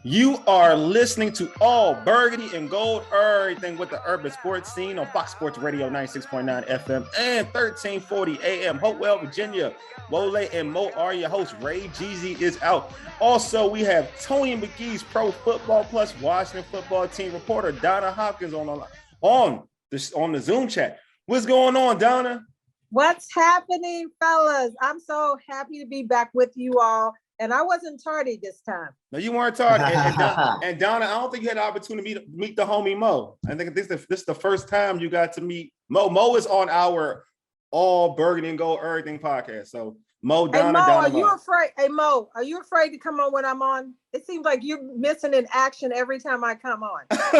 You are listening to All Burgundy and Gold, everything with the urban sports scene on Fox Sports Radio 96.9 FM and 1340 AM. Hopewell, Virginia. Wole and Mo are your hosts. Ray Jeezy is out. Also, we have Tony McGee's Pro Football Plus Washington football team reporter Donna Hopkins on the Zoom chat. What's going on, Donna? What's happening, fellas? I'm so happy to be back with you all. And I wasn't tardy this time. No, you weren't tardy. And Donna, I don't think you had the opportunity to meet the homie Mo. I think this is the first time you got to meet Mo. Mo is on our All Burgundy and Gold Errrything podcast. So Mo, Donna, hey, Mo, Donna, are you afraid? Hey, Mo, are you afraid to come on when I'm on? It seems like you're missing in action every time I come on. Don't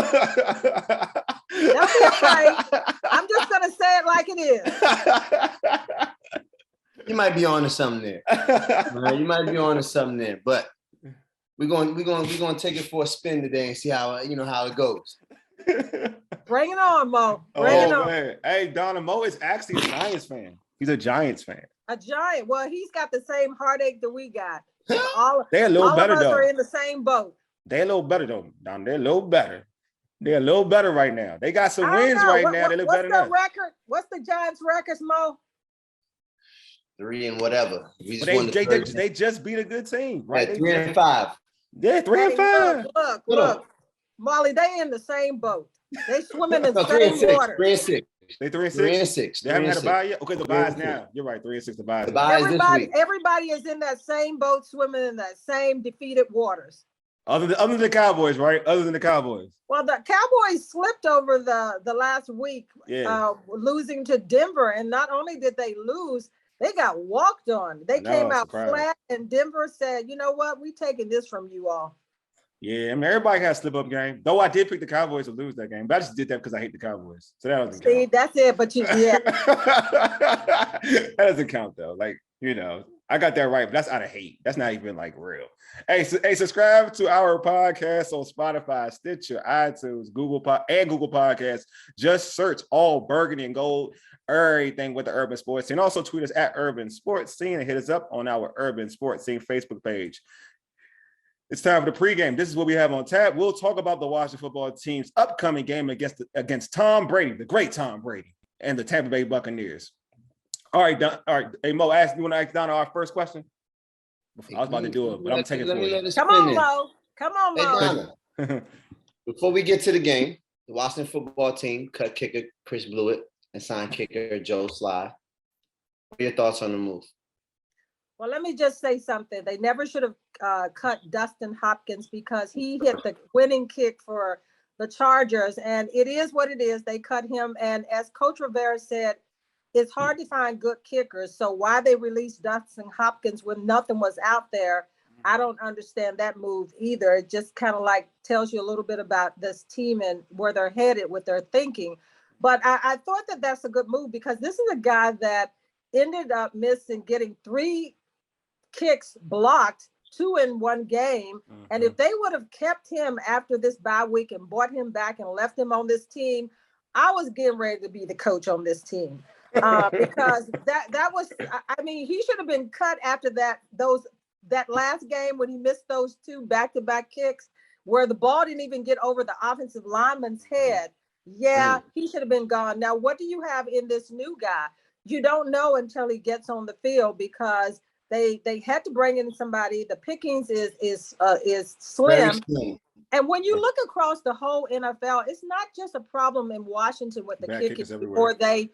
be afraid. I'm just gonna say it like it is. You might be on to something there. You might be on to something there, but we're going to take it for a spin today and see how it goes. Bring it on, Mo. Bring it on. Man. Hey, Donna, Mo is actually a Giants fan. He's a Giants fan. A Giant. Well, he's got the same heartache that we got. They're a little better, all of us though. are in the same boat. They're a little better, though, Donna. They're a little better. They're a little better right now. They got some wins right now. They look better now. What's the record? What's the Giants' records, Mo? 3 and whatever. They just beat a good team, right? Yeah, 3 and 5. Yeah, 3 and 5. Look, Molly, they in the same boat. They swimming in the same water. 3 and 6. They 3 and 6. 3 and 6. They haven't had a bye yet. Okay, the bye is now. You're right. 3 and 6. The bye. The bye is this week. Everybody is in that same boat, swimming in that same defeated waters. Other than the Cowboys, right? Other than the Cowboys. Well, the Cowboys slipped over the last week, losing to Denver, and not only did they lose, they got walked on. They came out flat, and Denver said, "You know what? We taking this from you all." Yeah, I mean, everybody has a slip-up game. Though I did pick the Cowboys to lose that game, but I just did that because I hate the Cowboys. So that doesn't count. That's it. But that doesn't count though. Like, I got that right, but that's out of hate. That's not even like real. Hey, subscribe to our podcast on Spotify, Stitcher, iTunes, Google Podcasts. Just search All Burgundy and Gold, everything with the urban sports scene. Also tweet us at Urban Sports Scene and hit us up on our Urban Sports Scene Facebook page. It's time for the pregame. This is what we have on tap. We'll talk about the Washington football team's upcoming game against Tom Brady, the great Tom Brady, and the Tampa Bay Buccaneers. All right, Hey, Mo, you want to ask Donna our first question? I was about to do it, but I'm taking it for you. Come on, Mo. Come on, Mo. Before we get to the game, the Washington football team cut kicker Chris Blewett and signed kicker Joe Sly. What are your thoughts on the move? Well, let me just say something. They never should have cut Dustin Hopkins because he hit the winning kick for the Chargers, and it is what it is. They cut him, and as Coach Rivera said, it's hard to find good kickers. So why they released Dustin Hopkins when nothing was out there, I don't understand that move either. It just kind of like tells you a little bit about this team and where they're headed with their thinking. But I thought that that's a good move because this is a guy that ended up getting 3 kicks blocked, 2 in one game. Mm-hmm. And if they would have kept him after this bye week and brought him back and left him on this team, I was getting ready to be the coach on this team. Because that was, I mean, he should have been cut after that last game when he missed those 2 back-to-back kicks where the ball didn't even get over the offensive lineman's head. Yeah, he should have been gone. Now, what do you have in this new guy? You don't know until he gets on the field because they had to bring in somebody. The pickings is slim. And when you look across the whole NFL, it's not just a problem in Washington with the kicking before they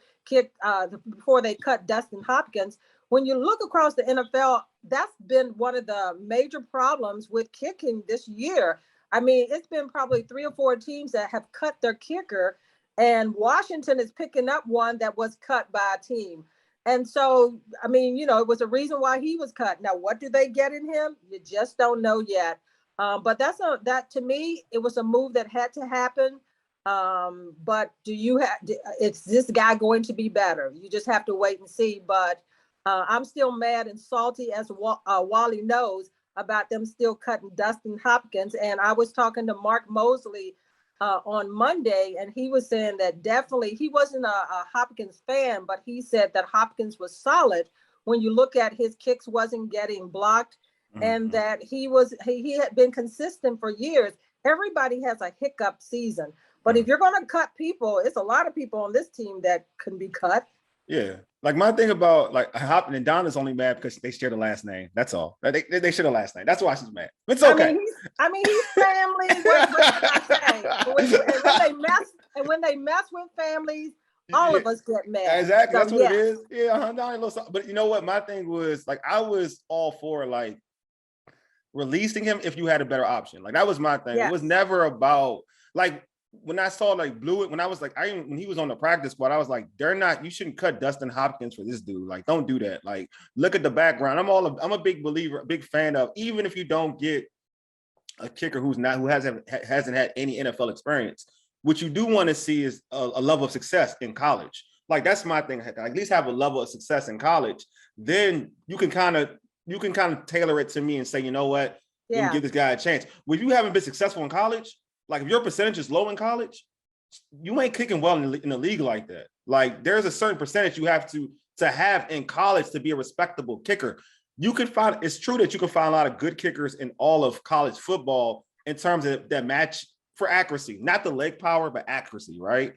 cut Dustin Hopkins. When you look across the NFL, that's been one of the major problems with kicking this year. I mean, it's been probably 3 or 4 teams that have cut their kicker, and Washington is picking up one that was cut by a team. And so, I mean, it was a reason why he was cut. Now, what do they get in him? You just don't know yet. But that to me, it was a move that had to happen. But is this guy going to be better? You just have to wait and see. But I'm still mad and salty, as Wally knows, about them still cutting Dustin Hopkins. And I was talking to Mark Mosley on Monday, and he was saying that definitely he wasn't a Hopkins fan, but he said that Hopkins was solid. When you look at his kicks wasn't getting blocked. and that he had been consistent for years. Everybody has a hiccup season, but if you're going to cut people, it's a lot of people on this team that can be cut. Yeah. Like my thing about like Hopkins and Donna's only mad because they share the last name. That's all. They share the last name. That's why she's mad. It's okay. I mean, he's family. What can I say? When they mess with families, all of us get mad. Exactly. So, that's what it is. Yeah. But you know what? My thing was like, I was all for like releasing him if you had a better option. Like that was my thing. It was never about like, when I saw like Blewett, when I was like, when he was on the practice squad, I was like, you shouldn't cut Dustin Hopkins for this dude. Like, don't do that. Like, look at the background. I'm a big believer, big fan of, even if you don't get a kicker who hasn't had any NFL experience, what you do want to see is a level of success in college. Like, that's my thing. At least have a level of success in college. Then you can kind of tailor it to me and say, you know what, let me give this guy a chance. When you haven't been successful in college, like if your percentage is low in college, you ain't kicking well in the league like that. Like there's a certain percentage you have to have in college to be a respectable kicker. It's true that you can find a lot of good kickers in all of college football in terms of that match for accuracy, not the leg power, but accuracy, right?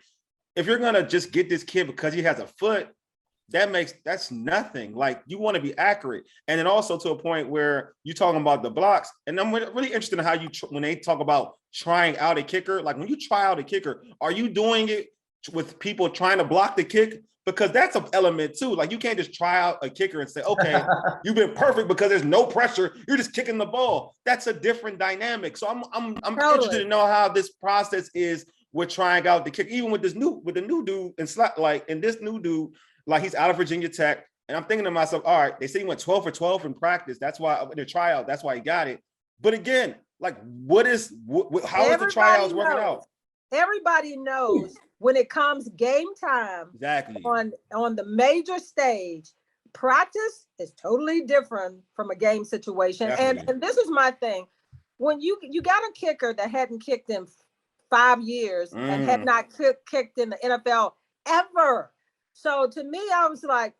If you're going to just get this kid because he has a foot, that's nothing. Like you want to be accurate. And then also to a point where you're talking about the blocks. And I'm really interested in how when they talk about trying out a kicker, like when you try out a kicker, are you doing it with people trying to block the kick? Because that's an element too. Like you can't just try out a kicker and say, okay, you've been perfect because there's no pressure. You're just kicking the ball. That's a different dynamic. So I'm interested to know how this process is with trying out the kick, even with the new dude and this new dude, like he's out of Virginia Tech. And I'm thinking to myself, all right, they say he went 12 for 12 in practice. That's why in the tryout, that's why he got it. But again, like how is the tryouts working out? Everybody knows when it comes game time on the major stage, practice is totally different from a game situation. And this is my thing. When you got a kicker that hadn't kicked in 5 years and had not kicked in the NFL ever. So to me, I was like,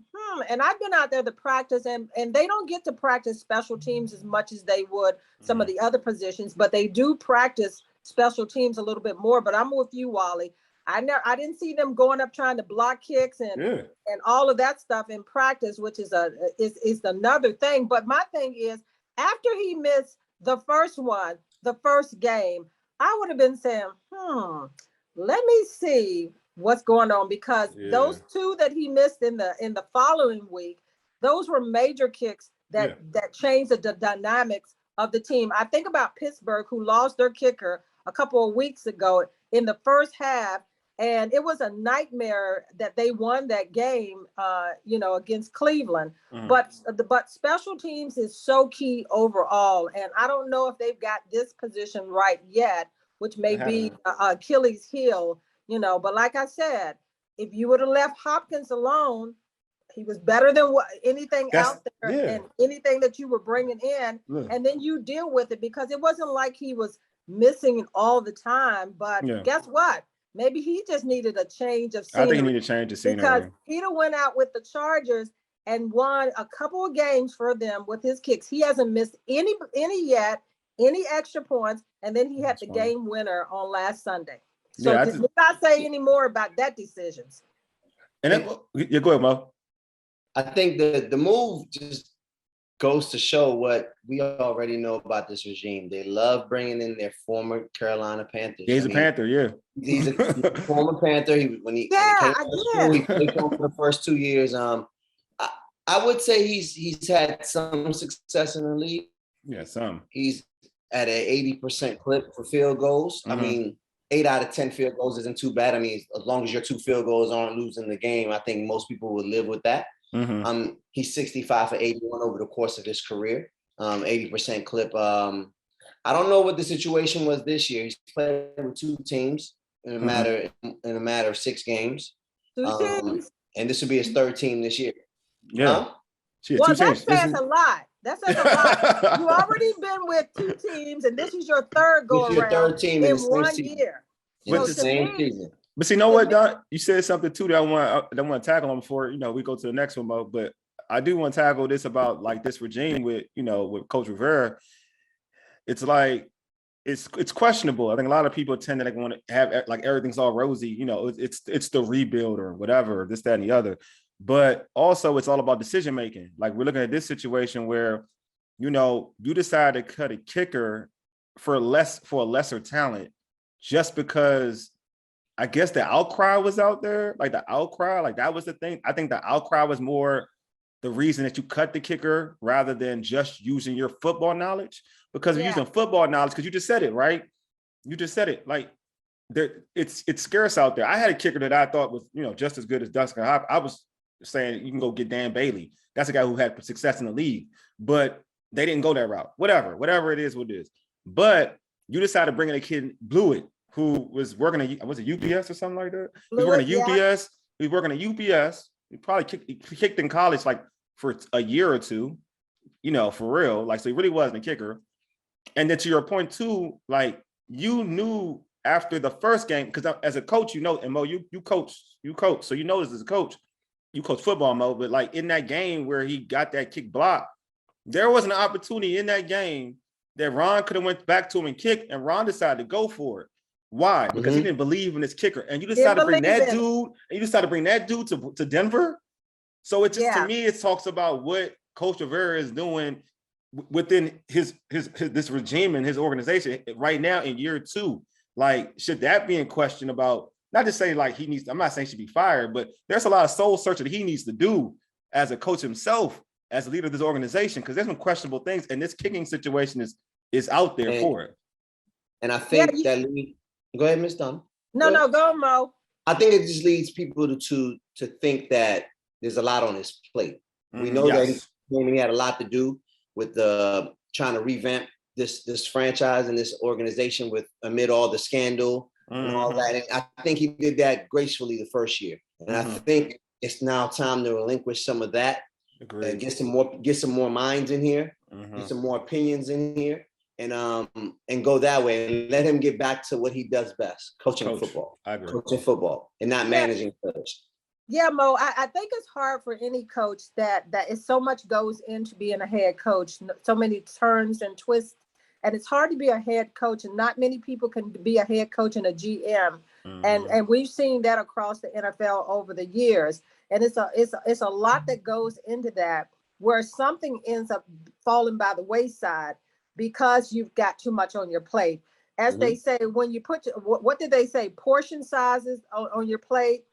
and I've been out there to practice and they don't get to practice special teams as much as they would some of the other positions, but they do practice special teams a little bit more. But I'm with you, Wally. I didn't see them going up trying to block kicks and all of that stuff in practice, which is another thing. But my thing is, after he missed the first game, I would have been saying, let me see what's going on, because those two that he missed in the following week, those were major kicks that changed the dynamics of the team. I think about Pittsburgh, who lost their kicker a couple of weeks ago in the first half, and it was a nightmare that they won that game, against Cleveland. But special teams is so key overall, and I don't know if they've got this position right yet, which may be Achilles' heel. But like I said, if you would have left Hopkins alone, he was better than anything out there and anything that you were bringing in. And then you deal with it, because it wasn't like he was missing all the time. But guess what? Maybe he just needed a change of scenery. I think he needed a change of scenery. Because Peter went out with the Chargers and won a couple of games for them with his kicks. He hasn't missed any extra points. And then he had the game winner on last Sunday. So did not say any more about that decisions. And then, go ahead, Mo. I think the move just goes to show what we already know about this regime. They love bringing in their former Carolina Panthers. He's a Panther, He's a former Panther. When he came to school, he played for the first 2 years. I would say he's had some success in the league. Yeah, some. He's at an 80% clip for field goals. I mean, 8 out of 10 field goals isn't too bad. I mean, as long as your 2 field goals aren't losing the game, I think most people would live with that. He's 65 for 81 over the course of his career, 80% clip. I don't know what the situation was this year. He's played with 2 teams in a matter of 6 games. 2 teams. And this will be his 3rd team this year. Yeah. Well, that says a lot. That says a lot. You've already been with 2 teams, and this is your 3rd go around. Your 3rd team in 1 year. But the same season. But see, you know what, Don? You said something too that I want to tackle on before we go to the next one, Mo. But I do want to tackle this about like this regime with, with Coach Rivera. It's like, it's questionable. I think a lot of people tend to like want to have like everything's all rosy, it's the rebuild or whatever, this, that, and the other. But also it's all about decision making. Like we're looking at this situation where, you decide to cut a kicker for a lesser talent just because I guess the outcry was out there. Like the outcry, like that was the thing. I think the outcry was more the reason that you cut the kicker rather than just using your football knowledge. Because we're using football knowledge, because you just said it, right? You just said it. Like it's scarce out there. I had a kicker that I thought was, just as good as Dustin. I was saying you can go get Dan Bailey. That's a guy who had success in the league, but they didn't go that route. Whatever it is, what it is. But you decided to bring in a kid, Blewett, who was working at, was it UPS or something like that? He was working at UPS. He was working at UPS. He probably kicked in college like for a year or two, for real. Like, so he really wasn't a kicker. And then to your point too, like you knew after the first game, because as a coach, and Mo, you coach, so this as a coach, you coach football, Mo. But like in that game where he got that kick block, there was an opportunity in that game that Ron could have went back to him and kicked, and Ron decided to go for it. Why? Because he didn't believe in his kicker, and you decided to bring that dude, to Denver. So it just to me, it talks about what Coach Rivera is doing within his this regime and his organization right now in year 2. Like, should that be in question about, not to say like I'm not saying he should be fired, but there's a lot of soul searching that he needs to do as a coach himself, as a leader of this organization, because there's some questionable things, and this kicking situation is out there for it. And I think that go ahead, Ms. Dunn. No, go Mo. I think it just leads people to think that there's a lot on his plate. We know that he had a lot to do with trying to revamp this franchise and this organization amid all the scandal and all that. And I think he did that gracefully the first year. And I think it's now time to relinquish some of that. Get some more minds in here, get some more opinions in here, and go that way, and let him get back to what he does best, coaching football. I agree. Coaching football and not managing players. Yeah, Mo, I think it's hard for any coach that is so much goes into being a head coach, so many turns and twists, and it's hard to be a head coach, and not many people can be a head coach and a GM, and we've seen that across the NFL over the years, and it's a lot that goes into that, where something ends up falling by the wayside because you've got too much on your plate. As they say, when you put what did they say? Portion sizes on your plate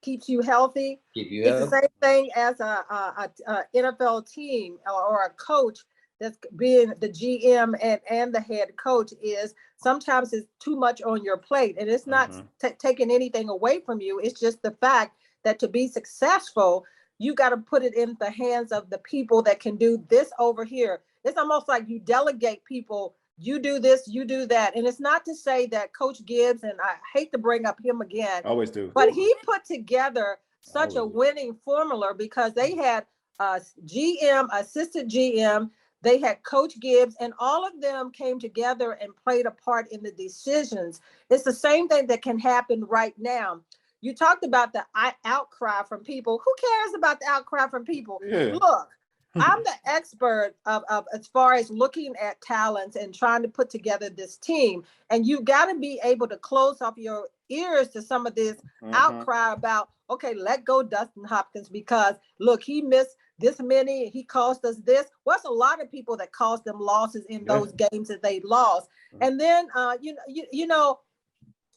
keeps you healthy. The same thing as a NFL team or a coach that's being the GM and the head coach is sometimes it's too much on your plate, and it's not taking anything away from you. It's just the fact that to be successful, you got to put it in the hands of the people that can do this over here. It's almost like you delegate people. You do this, you do that. And it's not to say that Coach Gibbs, and I hate to bring up him again, always do, but he put together such a winning formula because they had a GM, assistant GM, they had Coach Gibbs, and all of them came together and played a part in the decisions. It's the same thing that can happen right now. You talked about the outcry from people. Who cares about the outcry from people? Yeah. Look, I'm the expert of as far as looking at talents and trying to put together this team. And you got to be able to close off your ears to some of this outcry about, okay, let go Dustin Hopkins because look, he missed this many, he cost us this. Well, it's a lot of people that caused them losses in those games that they lost. And then, you know,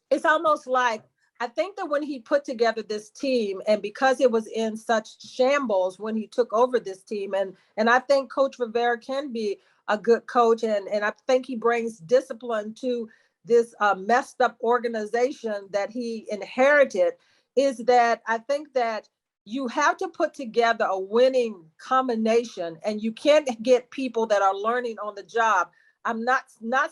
it's almost like, I think that when he put together this team, and because it was in such shambles when he took over this team, and I think Coach Rivera can be a good coach, and I think he brings discipline to this messed up organization that he inherited, is that I think that you have to put together a winning combination, and you can't get people that are learning on the job. I'm not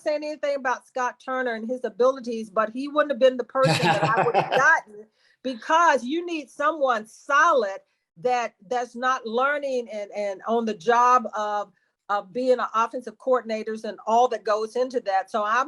saying anything about Scott Turner and his abilities, but he wouldn't have been the person that I would have gotten, because you need someone solid that's not learning and on the job of being an offensive coordinators and all that goes into that. So I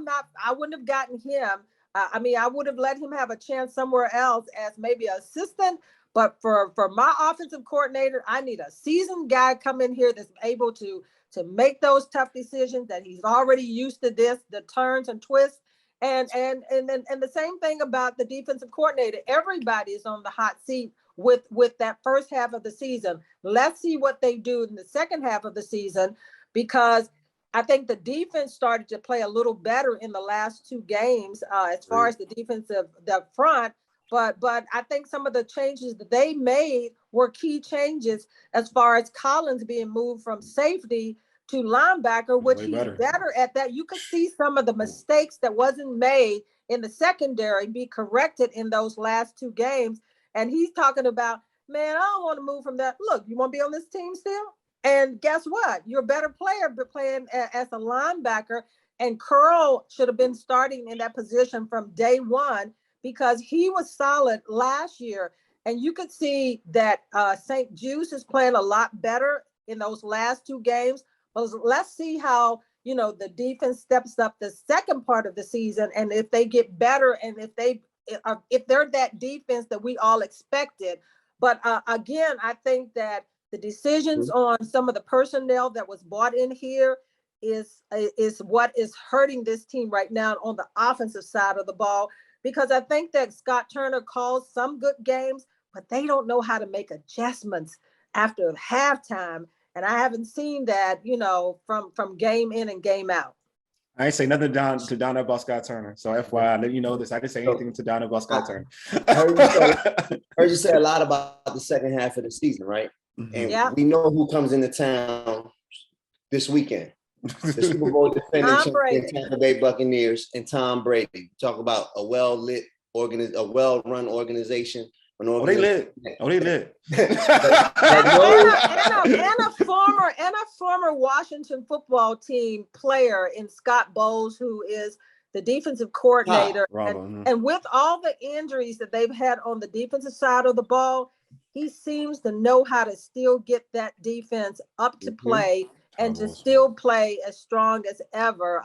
wouldn't have gotten him. I mean, I would have let him have a chance somewhere else as maybe an assistant, But for my offensive coordinator, I need a seasoned guy come in here that's able to make those tough decisions, that he's already used to this, the turns and twists. And the same thing about the defensive coordinator. Everybody is on the hot seat with that first half of the season. Let's see what they do in the second half of the season, because I think the defense started to play a little better in the last two games as far as the defensive, the front. But I think some of the changes that they made were key changes as far as Collins being moved from safety to linebacker, which he's better at that. You could see some of the mistakes that wasn't made in the secondary be corrected in those last two games. And he's talking about, man, I don't want to move from that. Look, you want to be on this team still? And guess what? You're a better player playing as a linebacker. And Curl should have been starting in that position from day one, because he was solid last year. And you could see that St. Juice is playing a lot better in those last two games. But let's see how, the defense steps up the second part of the season, and if they get better, and if they're that defense that we all expected. But again, I think that the decisions on some of the personnel that was brought in here is what is hurting this team right now on the offensive side of the ball, because I think that Scott Turner calls some good games, but they don't know how to make adjustments after halftime. And I haven't seen that, from game in and game out. I ain't say nothing to Donna about Scott Turner. So FYI, let you know this. I didn't say anything to Donna about Scott Turner. I heard you say a lot about the second half of the season, right? And we know who comes into town this weekend. The Super Bowl defending champion Tampa Bay Buccaneers and Tom Brady. Talk about a well-lit a well-run organization. They lit. They lit. and a former Washington football team player in Scott Bowles, who is the defensive coordinator. And with all the injuries that they've had on the defensive side of the ball, he seems to know how to still get that defense up to play and to still play as strong as ever.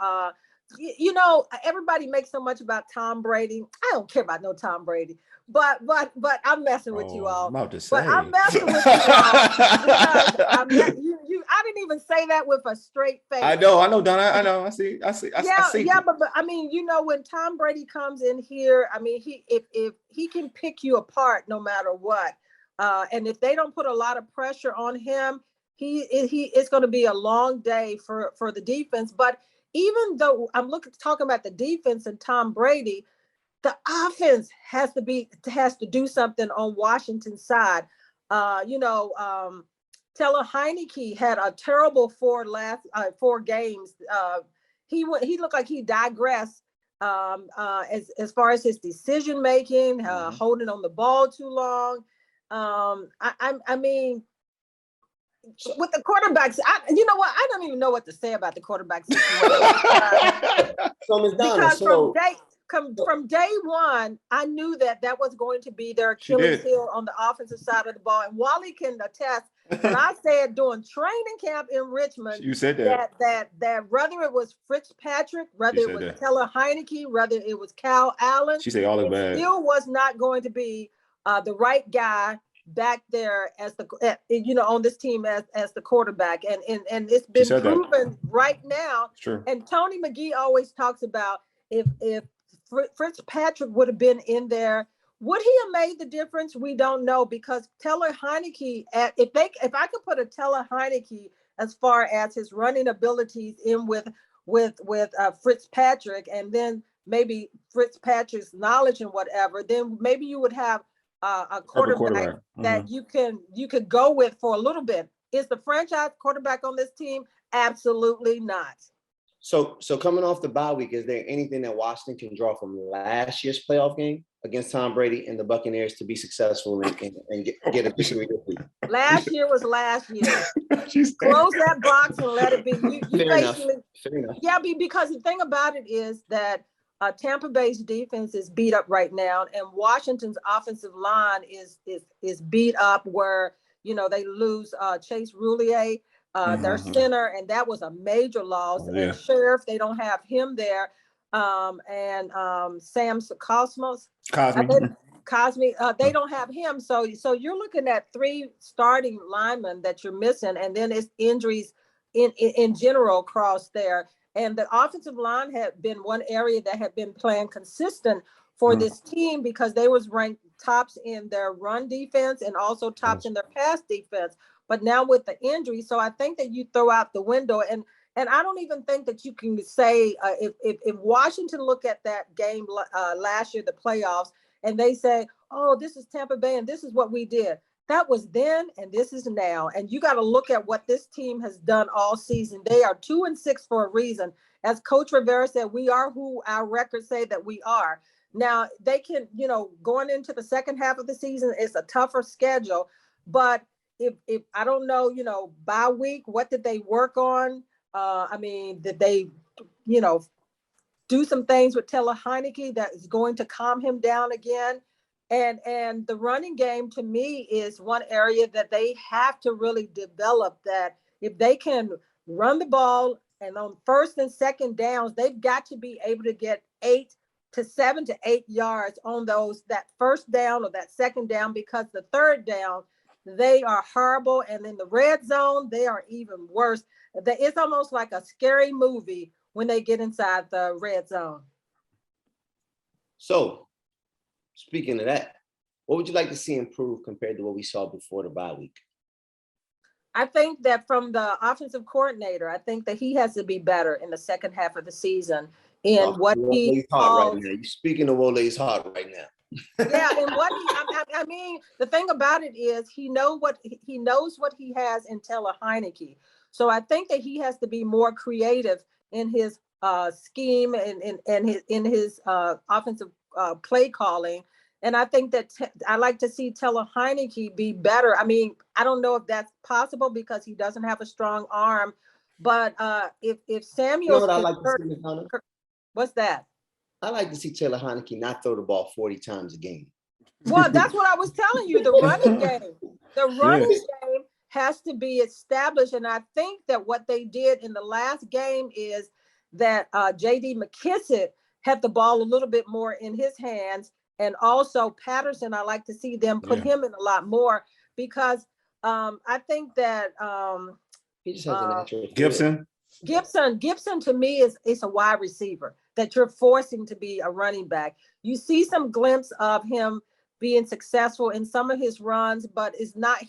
Everybody makes so much about Tom Brady. I don't care about no Tom Brady. But I'm messing with you all. I'm messing with you all because I didn't even say that with a straight face. I know, Donna. I know. I see. Yeah, but I mean, when Tom Brady comes in here, I mean, if he can pick you apart no matter what, and if they don't put a lot of pressure on him, it's going to be a long day for the defense. But even though I'm talking about the defense and Tom Brady, the offense has to do something on Washington's side. Taylor Heineke had a terrible four games. He looked like he digressed as far as his decision making, holding on the ball too long. I mean, with the quarterbacks, you know what? I don't even know what to say about the quarterback situation. From day one, I knew that was going to be their Achilles heel on the offensive side of the ball. And Wally can attest that I said during training camp in Richmond, you said that whether it was Fitzpatrick, whether it was Taylor Heineke, whether it was Cal Allen, she said all is bad. Still was not going to be the right guy back there as on this team as the quarterback. And it's been proven right now. Sure. And Tony McGee always talks about if Fitzpatrick would have been in there, would he have made the difference? We don't know, because Taylor Heineke, if I could put a Taylor Heineke as far as his running abilities in with Fitzpatrick, and then maybe Fitzpatrick's knowledge and whatever, then maybe you would have a quarterback that you could go with for a little bit. Is the franchise quarterback on this team? Absolutely not. So coming off the bye week, is there anything that Washington can draw from last year's playoff game against Tom Brady and the Buccaneers to be successful and get a victory this week? Last year was last year. Close that box and let it be. Fair enough. Yeah, because the thing about it is that Tampa Bay's defense is beat up right now, and Washington's offensive line is beat up where they lose Chase Roulier. Their center, and that was a major loss. And Sheriff, they don't have him there. And Sam Cosmos. Cosme, they don't have him. So you're looking at 3 starting linemen that you're missing, and then it's injuries in general across there. And the offensive line had been one area that had been playing consistent for this team because they was ranked tops in their run defense and also tops in their pass defense. But now with the injury, so I think that you throw out the window. And I don't even think that you can say if Washington look at that game last year, the playoffs, and they say, oh, this is Tampa Bay and this is what we did. That was then and this is now. And you got to look at what this team has done all season. They are 2-6 for a reason. As Coach Rivera said, we are who our records say that we are. Now, they can, going into the second half of the season, it's a tougher schedule. But if I don't know, by week, what did they work on? Did they, do some things with Taylor Heineke that is going to calm him down again? And the running game to me is one area that they have to really develop, that if they can run the ball and on first and second downs, they've got to be able to get 7 to 8 yards on that first down or that second down, because the third down, they are horrible. And in the red zone, they are even worse. It's almost like a scary movie when they get inside the red zone. So, speaking of that, what would you like to see improve compared to what we saw before the bye week? I think that from the offensive coordinator, I think that he has to be better in the second half of the season in what he calls. Right now. You're speaking of Wole's heart right now. Yeah, and what the thing about it is he knows what he has in Taylor Heineke. So I think that he has to be more creative in his scheme and in his offensive play calling. And I think that I like to see Taylor Heineke be better. I don't know if that's possible because he doesn't have a strong arm. But if Samuel, what's that? I like to see Taylor Heineke not throw the ball 40 times a game. Well, that's what I was telling you. The running game, game has to be established. And I think that what they did in the last game is that J.D. McKissick had the ball a little bit more in his hands. And also Patterson, I like to see them put him in a lot more, because I think that he just has a natural Gibson to me is a wide receiver that you're forcing to be a running back. You see some glimpse of him being successful in some of his runs, but he's not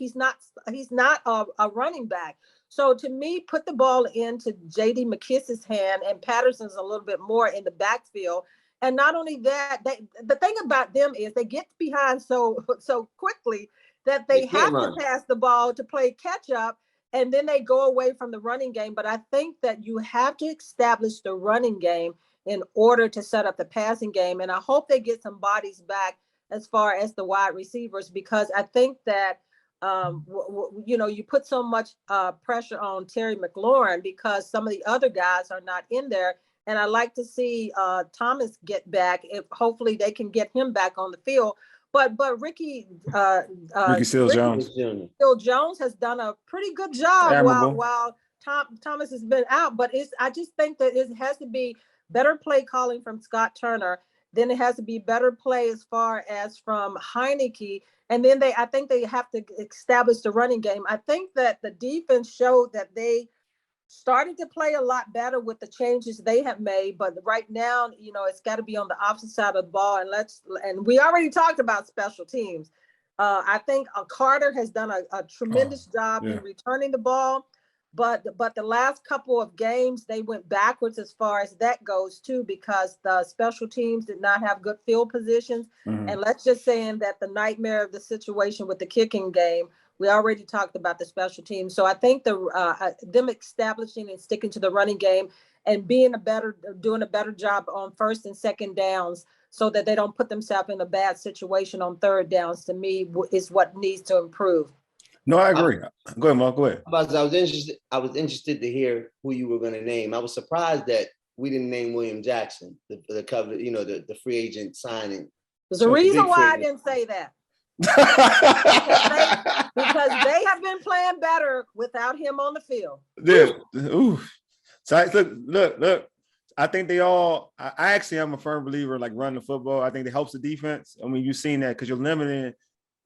a running back. So to me, put the ball into J.D. McKissick's hand, and Patterson's a little bit more in the backfield. And not only that, the thing about them is they get behind so quickly that they have to pass the ball to play catch up, and then they go away from the running game. But I think that you have to establish the running game in order to set up the passing game. And I hope they get some bodies back as far as the wide receivers, because I think that, you put so much pressure on Terry McLaurin because some of the other guys are not in there. And I like to see Thomas get back. If hopefully they can get him back on the field. But Ricky Seals-Jones has done a pretty good job while Thomas has been out. But I just think that it has to be better play calling from Scott Turner. Then it has to be better play as far as from Heineke. And then I think they have to establish the running game. I think that the defense showed that they started to play a lot better with the changes they have made. But right now, it's got to be on the opposite side of the ball. And we already talked about special teams. I think Carter has done a tremendous job in returning the ball. But the last couple of games, they went backwards as far as that goes, too, because the special teams did not have good field positions. Mm-hmm. And let's just say that the nightmare of the situation with the kicking game, we already talked about the special teams. So I think them establishing and sticking to the running game and doing a better job on first and second downs so that they don't put themselves in a bad situation on third downs, to me, is what needs to improve. No, I agree. Go ahead, Mark. Go ahead. I was interested to hear who you were going to name. I was surprised that we didn't name William Jackson, the cover, the free agent signing. There's a reason why I didn't say that. because they have been playing better without him on the field. Yeah. Ooh. So look. I think they all. I actually am a firm believer in like running the football. I think it helps the defense. I mean, you've seen that because you're limiting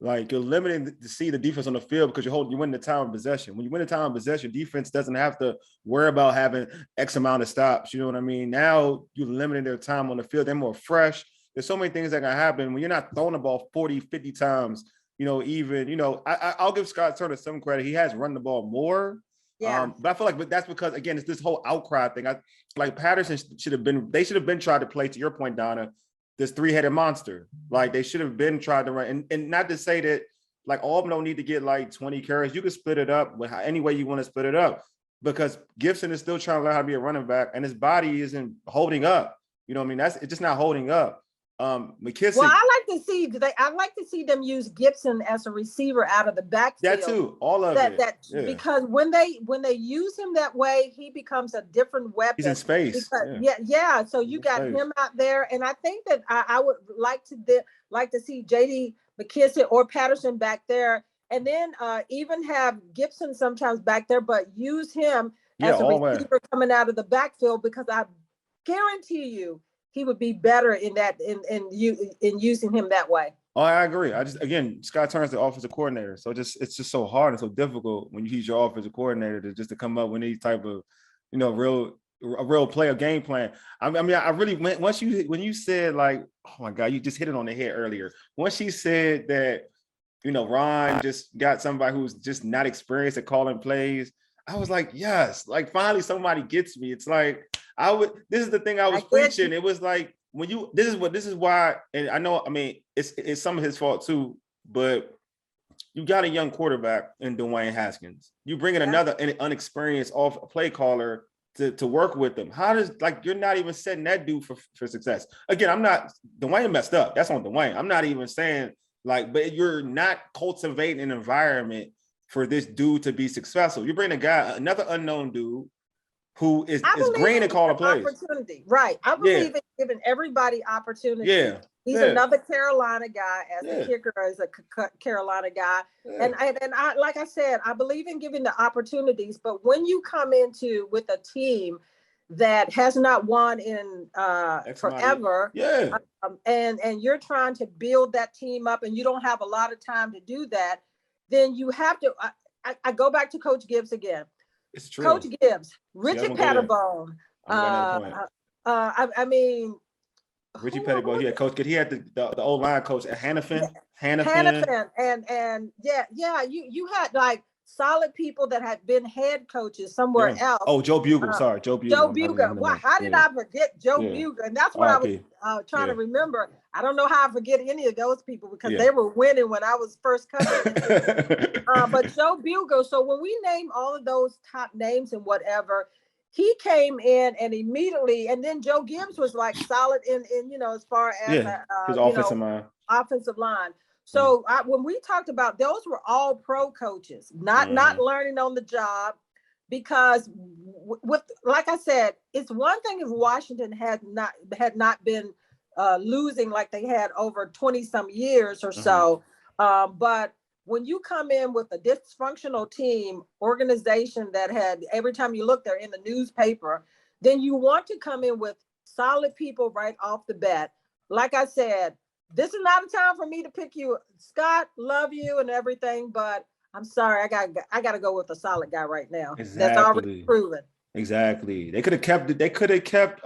to see the defense on the field because you win the time of possession. When you win the time of possession, defense doesn't have to worry about having X amount of stops. You know what I mean? Now you're limiting their time on the field. They're more fresh. There's so many things that can happen when you're not throwing the ball 40, 50 times. I'll give Scott Turner some credit. He has run the ball more. Yeah. But I feel like that's because, again, it's this whole outcry thing. Like Patterson should have been tried to play, to your point, Donna, this three-headed monster. Like they should have been tried to run. And not to say that like all of them don't need to get like 20 carries. You can split it up with any way you want to split it up because Gibson is still trying to learn how to be a running back and his body isn't holding up. You know what I mean? It's just not holding up. McKissick. Well, I like to see them use Gibson as a receiver out of the backfield. That too, all of it. Because when they use him that way, he becomes a different weapon. He's in space. So you got him out there, and I think that I would like to see J.D. McKissick or Patterson back there, and then even have Gibson sometimes back there, but use him as a receiver coming out of the backfield because I guarantee you, he would be better in using him that way. Oh, I agree. Scott Turner's the offensive coordinator, so it's just so hard and so difficult when you use your offensive coordinator to come up with any type of, real play or game plan. I really when you said like, oh my God, you just hit it on the head earlier. Once she said that, Ron just got somebody who's just not experienced at calling plays, I was like, yes, like finally somebody gets me. It's like this is the thing I was preaching. It was like this is why, and I know, I mean, it's some of his fault too, but you got a young quarterback in Dwayne Haskins. You bring in another unexperienced play caller to work with them. How does, like, you're not even setting that dude for success. Again, Dwayne messed up. That's on Dwayne. I'm not even saying but you're not cultivating an environment for this dude to be successful. You bring another unknown dude who is green and calling plays. Opportunity, right? I believe in giving everybody opportunity. Yeah, he's another Carolina guy as a kicker, as a Carolina guy, and I, like I said, I believe in giving the opportunities. But when you come into with a team that has not won in forever, and you're trying to build that team up, and you don't have a lot of time to do that, then you have to. I go back to Coach Gibbs again. It's true. Coach Gibbs, Richard Pettibone. I mean, Richie Pettibone. He had Coach. He had the old line coach at Hannafin, and you had like solid people that had been head coaches somewhere else. Oh, Joe Bugle. Sorry, Joe Bugle. Joe Bugle. Wow, how did I forget Joe Bugle? And that's what I was trying to remember. I don't know how I forget any of those people because they were winning when I was first coming. But Joe Bugle. So when we name all of those top names and whatever, he came in and immediately, and then Joe Gibbs was like solid in as far as his offensive line. So when we talked about, those were all pro coaches, not learning on the job, because with, like I said, it's one thing if Washington had not been losing like they had over 20 some years or so. But when you come in with a dysfunctional team organization that had, every time you look, they're in the newspaper, then you want to come in with solid people right off the bat. Like I said, this is not a time for me to pick you, Scott. Love you and everything, but I'm sorry, I got to go with a solid guy right now. Exactly. That's already proven. Exactly. They could have kept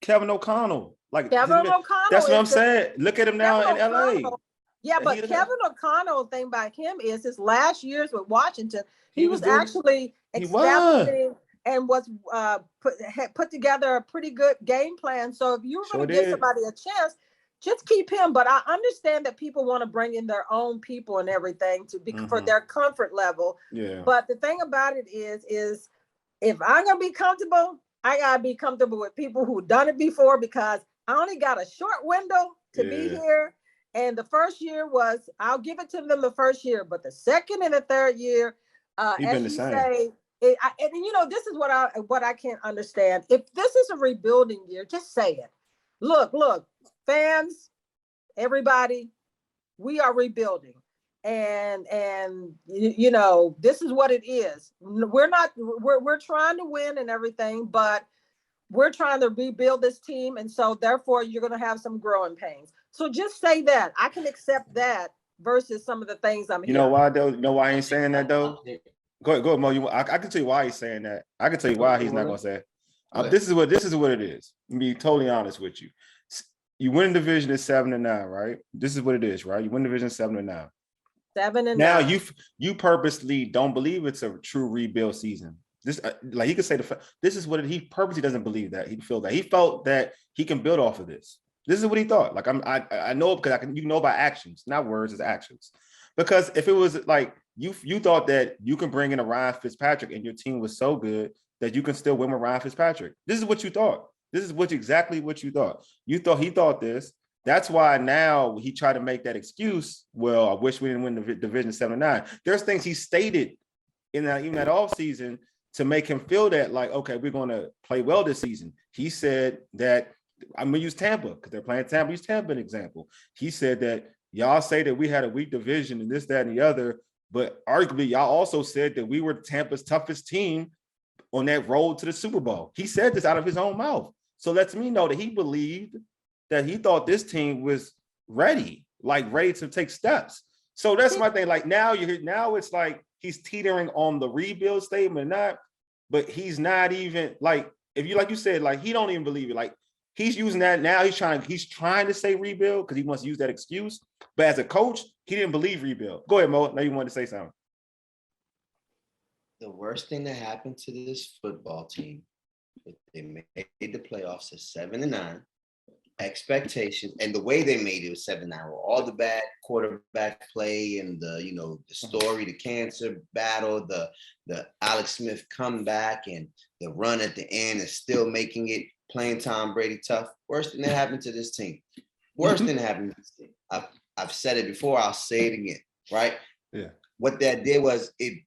Kevin O'Connell. Like Kevin O'Connell. That's what I'm saying. Look at him now in LA. Yeah, but Kevin O'Connell, thing by him is his last years with Washington, he was actually establishing and was put together a pretty good game plan. So if you were going to give somebody a chance, just keep him. But I understand that people want to bring in their own people and everything for their comfort level. Yeah. But the thing about it is if I'm going to be comfortable, I got to be comfortable with people who've done it before, because I only got a short window to be here. And the first year I'll give it to them the first year, but the second and the third year, as you say, this is what I can't understand. If this is a rebuilding year, just say it. Look, fans, everybody, we are rebuilding, and this is what it is. We're trying to win and everything, but we're trying to rebuild this team, and so therefore you're going to have some growing pains. So just say that. I can accept that versus some of the things I'm You hearing. know why though? You know why I ain't saying that though? Go ahead, Mo. I can tell you why he's saying that. I can tell you why he's not going to say it. This is what it is. To be totally honest with you. You win the division at 7-9, right? This is what it is, right? You win the division 7-9. 7-9. Now you purposely don't believe it's a true rebuild season. This like he could say this is what he purposely doesn't believe that. He felt that he can build off of this. This is what he thought. Like I know because you know by actions, not words, it's actions. Because if it was like you thought that you can bring in a Ryan Fitzpatrick and your team was so good that you can still win with Ryan Fitzpatrick. This is what you thought. This is exactly what you thought. He thought this. That's why now he tried to make that excuse. Well, I wish we didn't win the division 7-9. There's things he stated in that even that offseason to make him feel that like, okay, we're going to play well this season. He said that I'm going to use Tampa because they're playing Tampa. Use Tampa an example. He said that y'all say that we had a weak division and this, that, and the other, but arguably y'all also said that we were Tampa's toughest team on that road to the Super Bowl. He said this out of his own mouth. So lets me know that he believed that he thought this team was ready to take steps. So that's my thing. Like now it's like he's teetering on the rebuild statement, but he's not even like you said, like he don't even believe it. Like he's using that now. He's trying to say rebuild because he wants to use that excuse. But as a coach, he didn't believe rebuild. Go ahead, Mo. Now you wanted to say something. The worst thing that happened to this football team, they made the playoffs at 7-9. Expectations and the way they made it was 7-9 with all the bad quarterback play and the story, the cancer battle, the Alex Smith comeback and the run at the end and still making it, playing Tom Brady tough. Worst thing that happened to this team. Worst thing that happened to this team. I've said it before, I'll say it again, right? Yeah. What that did was it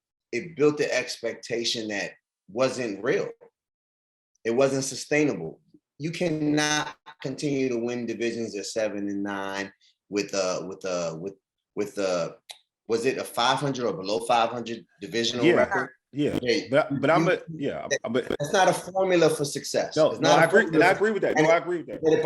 built the expectation that wasn't real. It wasn't sustainable. You cannot continue to win divisions at 7-9 with was it a 500 or below 500 divisional record? Yeah. But that's not a formula for success. No, I agree. And I agree with that. I agree with that. But it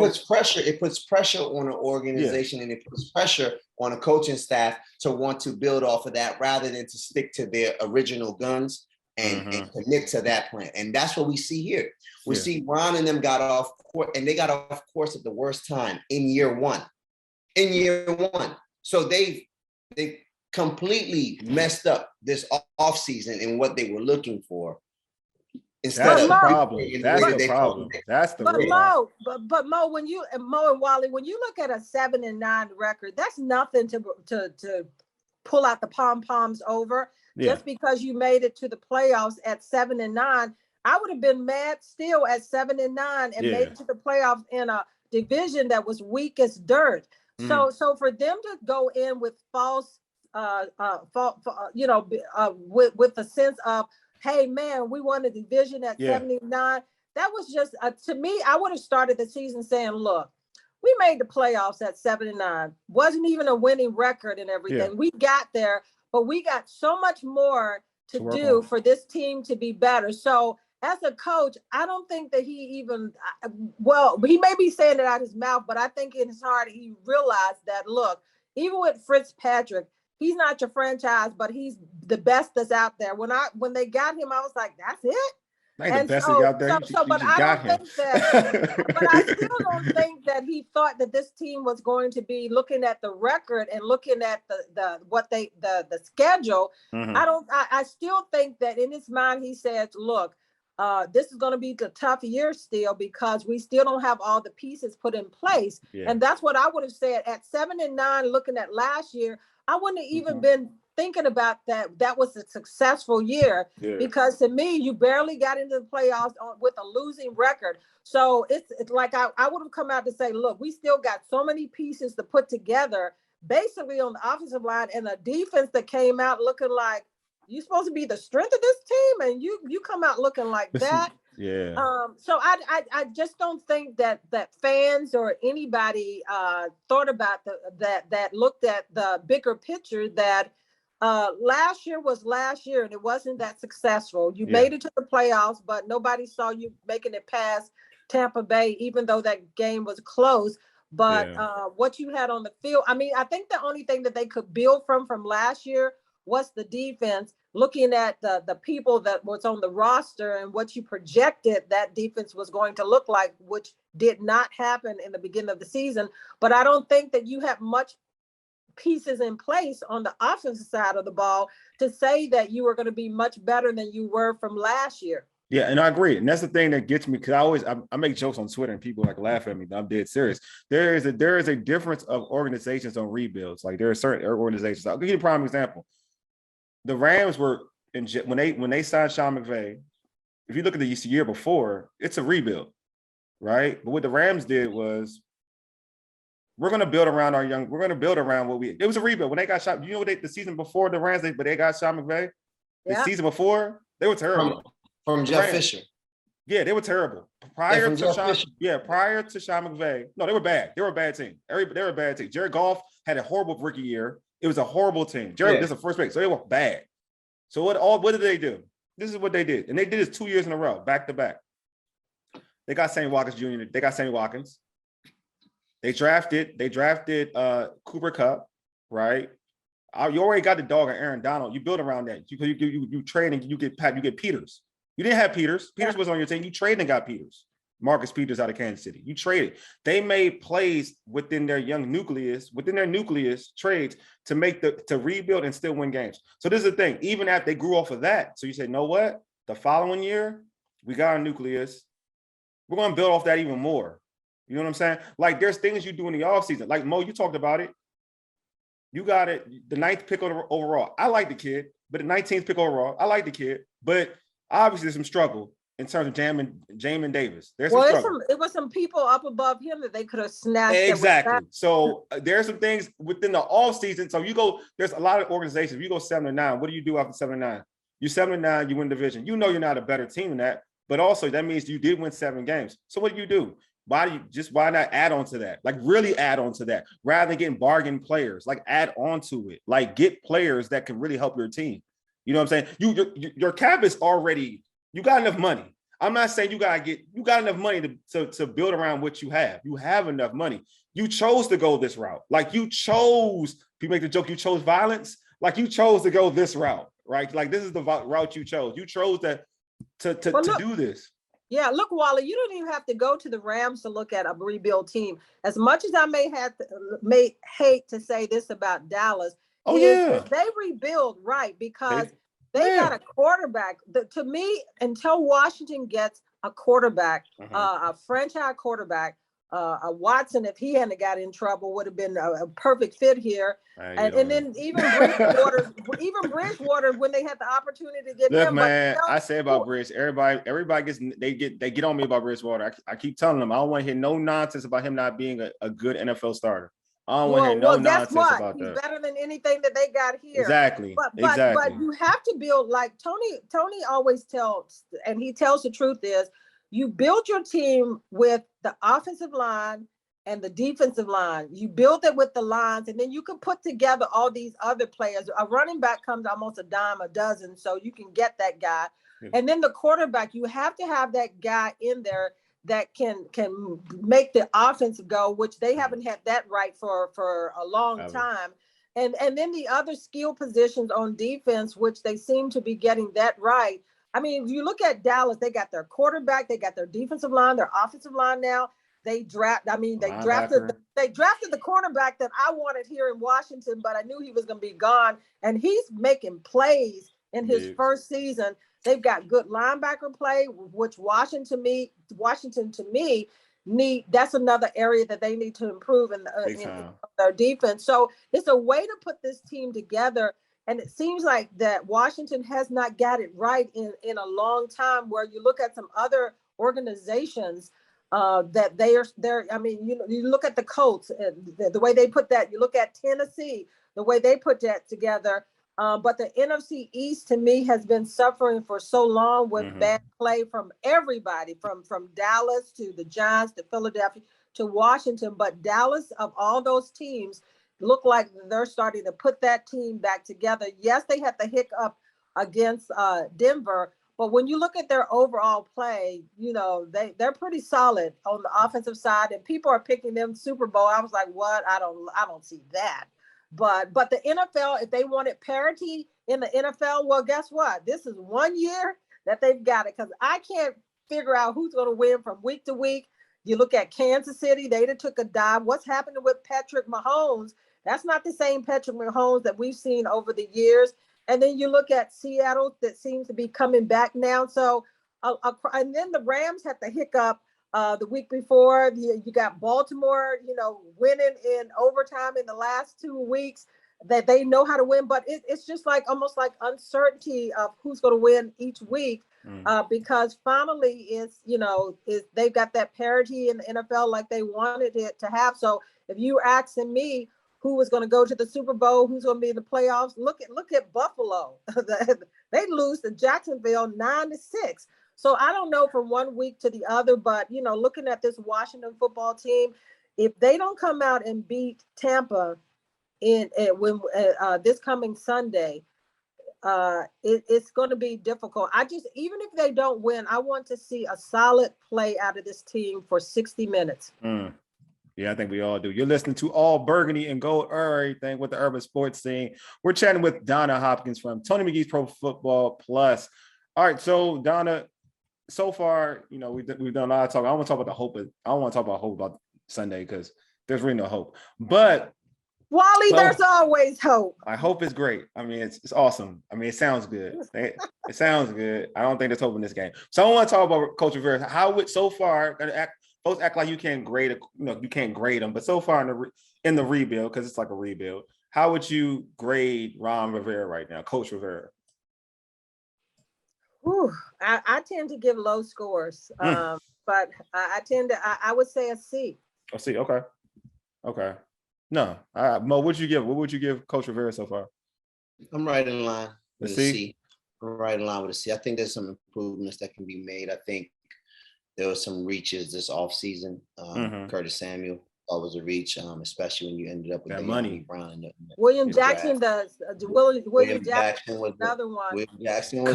puts pressure on an organization and it puts pressure on a coaching staff to want to build off of that rather than to stick to their original guns and commit to that plan. And that's what we see here. We see Ron and them got off course, and they got off course at the worst time in year one. So they completely messed up this off season and what they were looking for. That's the problem. That's the real problem. But Mo, Mo and Wally, when you look at a 7-9 record, that's nothing to pull out the pom-poms over. Just because you made it to the playoffs at 7-9, I would have been mad still at 7-9 and made it to the playoffs in a division that was weak as dirt. So for them to go in with false, with the sense of, hey man, we won the division at 79. That was just to me. I would have started the season saying, look, we made the playoffs at 7-9. Wasn't even a winning record and everything. We got there. But we got so much more to do for this team to be better. So as a coach, I don't think that he he may be saying it out his mouth, but I think in his heart, he realized that, look, even with Fitzpatrick, he's not your franchise, but he's the best that's out there. When they got him, I was like, that's it. Ain't the best thing out there. But I still don't think that he thought that this team was going to be looking at the record and looking at the schedule. I still think that in his mind he says, look, this is going to be the tough year still because we still don't have all the pieces put in place. And that's what I would have said at 7-9. Looking at last year, I wouldn't have even been thinking about that was a successful year because to me, you barely got into the playoffs with a losing record. So it's like I would have come out to say, look, we still got so many pieces to put together basically on the offensive line and a defense that came out looking like you're supposed to be the strength of this team and you come out looking like that. So I just don't think that fans or anybody thought about that looked at the bigger picture that last year was last year, and it wasn't that successful. You Yeah. made it to the playoffs, but nobody saw you making it past Tampa Bay, even though that game was close. But what you had on the field, I mean, I think the only thing that they could build from last year was the defense. Looking at the people that was on the roster and what you projected that defense was going to look like, which did not happen in the beginning of the season. But I don't think that you have much pieces in place on the offensive side of the ball to say that you are going to be much better than you were from last year. Yeah, and I agree. And that's the thing that gets me, because I make jokes on Twitter and people like laugh at me. I'm dead serious. There is a difference of organizations on rebuilds. Like there are certain organizations. I'll give you a prime example. The Rams were when they signed Sean McVay. If you look at the year before, it's a rebuild, right? But what the Rams did was, we're going to build around we're going to build around it was a rebuild. When they got shot, you know what the season before the Rams, but they got Sean McVay? The season before, they were terrible. From Jeff Fisher. Yeah, they were terrible. Prior to Sean McVay, no, they were bad. They were a bad team. They were a bad team. Jared Goff had a horrible rookie year. It was a horrible team. Jared was the first pick, so they were bad. So what did they do? This is what they did. And they did this 2 years in a row, back to back. They got Sammy Watkins Jr. They got Sammy Watkins. They drafted Cooper Kupp, right? You already got the dog of Aaron Donald. You build around that. You trade and you get Peters. You didn't have Peters. Peters was on your team. You traded and got Peters. Marcus Peters out of Kansas City. You traded. They made plays within their nucleus trades to rebuild and still win games. So this is the thing. Even after they grew off of that, so you say, know what? The following year, we got a nucleus. We're going to build off that even more. You know what I'm saying? Like there's things you do in the offseason. Like Mo, you talked about it. You got it. The 9th pick overall. I like the kid, but the 19th pick overall. I like the kid, but obviously there's some struggle in terms of Jamin Davis. There's some struggle. It was some people up above him that they could have snatched. Exactly. So there's some things within the offseason. So there's a lot of organizations. If you go 7-9, what do you do after 7-9? You 7-9, you win division. You know you're not a better team than that, but also that means you did win 7 games. So what do? Why not add on to that? Like really add on to that rather than getting bargain players, like add on to it, like get players that can really help your team. You know what I'm saying? Your cap is already, you got enough money. I'm not saying you got enough money to build around what you have. You have enough money. You chose to go this route. Like you make the joke, you chose violence. Like you chose to go this route, right? Like this is the route you chose. You chose to do this. Yeah, look, Wally, you don't even have to go to the Rams to look at a rebuild team. As much as I may hate to say this about Dallas, they rebuild right because they got a quarterback. To me, until Washington gets a quarterback, a franchise quarterback, a Watson, if he hadn't got in trouble, would have been a perfect fit here. And then even Bridgewater, when they had the opportunity to get him. Man, I say about Bridge, everybody get on me about Bridgewater. I keep telling them I don't want to hear no nonsense about him not being a good NFL starter. I don't want to hear no nonsense about that. He's better than anything that they got here. Exactly. But you have to build, like Tony always tells, and he tells the truth is, you build your team with the offensive line and the defensive line. You build it with the lines, and then you can put together all these other players. A running back comes almost a dime a dozen, so you can get that guy. Yeah. And then the quarterback, you have to have that guy in there that can make the offense go, which they haven't had that right for a long time. And then the other skill positions on defense, which they seem to be getting that right. I mean, if you look at Dallas, they got their quarterback, they got their defensive line, their offensive line now. They drafted the cornerback that I wanted here in Washington, but I knew he was going to be gone. And he's making plays in his first season. They've got good linebacker play, which Washington to me need. That's another area that they need to improve in their defense. So it's a way to put this team together. And it seems like that Washington has not got it right in a long time, where you look at some other organizations that they're. I mean, you look at the Colts, the way they put that. You look at Tennessee, the way they put that together. But the NFC East, to me, has been suffering for so long with bad play from everybody, from Dallas to the Giants to Philadelphia to Washington. But Dallas, of all those teams, look like they're starting to put that team back together. Yes, they had the hiccup against Denver, but when you look at their overall play, they're pretty solid on the offensive side, and people are picking them Super Bowl. I was like, what? I don't see that. But the NFL, if they wanted parity in the NFL, well, guess what? This is 1 year that they've got it, because I can't figure out who's going to win from week to week. You look at Kansas City, they took a dive. What's happening with Patrick Mahomes? That's not the same Patrick Mahomes that we've seen over the years. And then you look at Seattle, that seems to be coming back now. So, and then the Rams had the hiccup the week before. You got Baltimore, winning in overtime in the last 2 weeks, that they know how to win. But it's just like almost like uncertainty of who's going to win each week, because finally they've got that parity in the NFL like they wanted it to have. So if you were asking me who was going to go to the Super Bowl, who's going to be in the playoffs, look at Buffalo. They lose to Jacksonville 9-6. So I don't know from 1 week to the other, but looking at this Washington football team, if they don't come out and beat Tampa when this coming Sunday, it's going to be difficult. Even if they don't win, I want to see a solid play out of this team for 60 minutes. Yeah, I think we all do. You're listening to All Burgundy and Gold Everything with the Urban Sports Scene. We're chatting with Donna Hopkins from Tony McGee's Pro Football Plus. All right, so Donna, so far, we've done a lot of talk. I don't want to talk about the hope. I don't want to talk about hope about Sunday because there's really no hope. But Wally, there's always hope. I hope it's great. I mean, it's awesome. I mean, it sounds good. It sounds good. I don't think there's hope in this game. So I want to talk about Coach Rivera. How it so far folks act like you can't grade you can't grade them, but so far in the rebuild, because it's like a rebuild, how would you grade Ron Rivera right now, Coach Rivera? I tend to give low scores, but I would say a C. A C, okay. No, Mo, what would you give Coach Rivera so far? I'm right in line with a C. I'm right in line with a C. I think there's some improvements that can be made. I think there were some reaches this offseason. Curtis Samuel was a reach, especially when you ended up with that the money. Brown. William Jackson does. William Jackson was another one. William Jackson was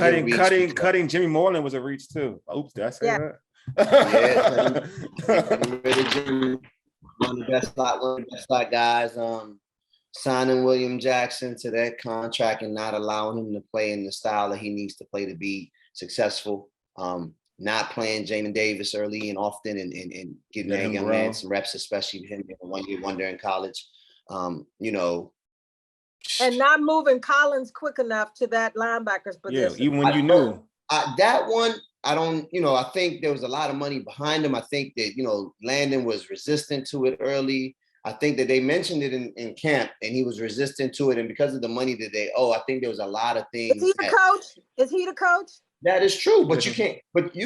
cutting Jimmy Moreland was a reach too. Oops, did I say that? One of the best slot guys. Signing William Jackson to that contract and not allowing him to play in the style that he needs to play to be successful. Not playing Jamin Davis early and often and getting that young man some reps, especially him being a 1-year wonder in college. And not moving Collins quick enough to that linebacker's position. Yeah, even when you knew. That one, I don't, I think there was a lot of money behind him. I think that, Landon was resistant to it early. I think that they mentioned it in camp and he was resistant to it. And because of the money that they owe, I think there was a lot of things. Is he the coach? That is true, but you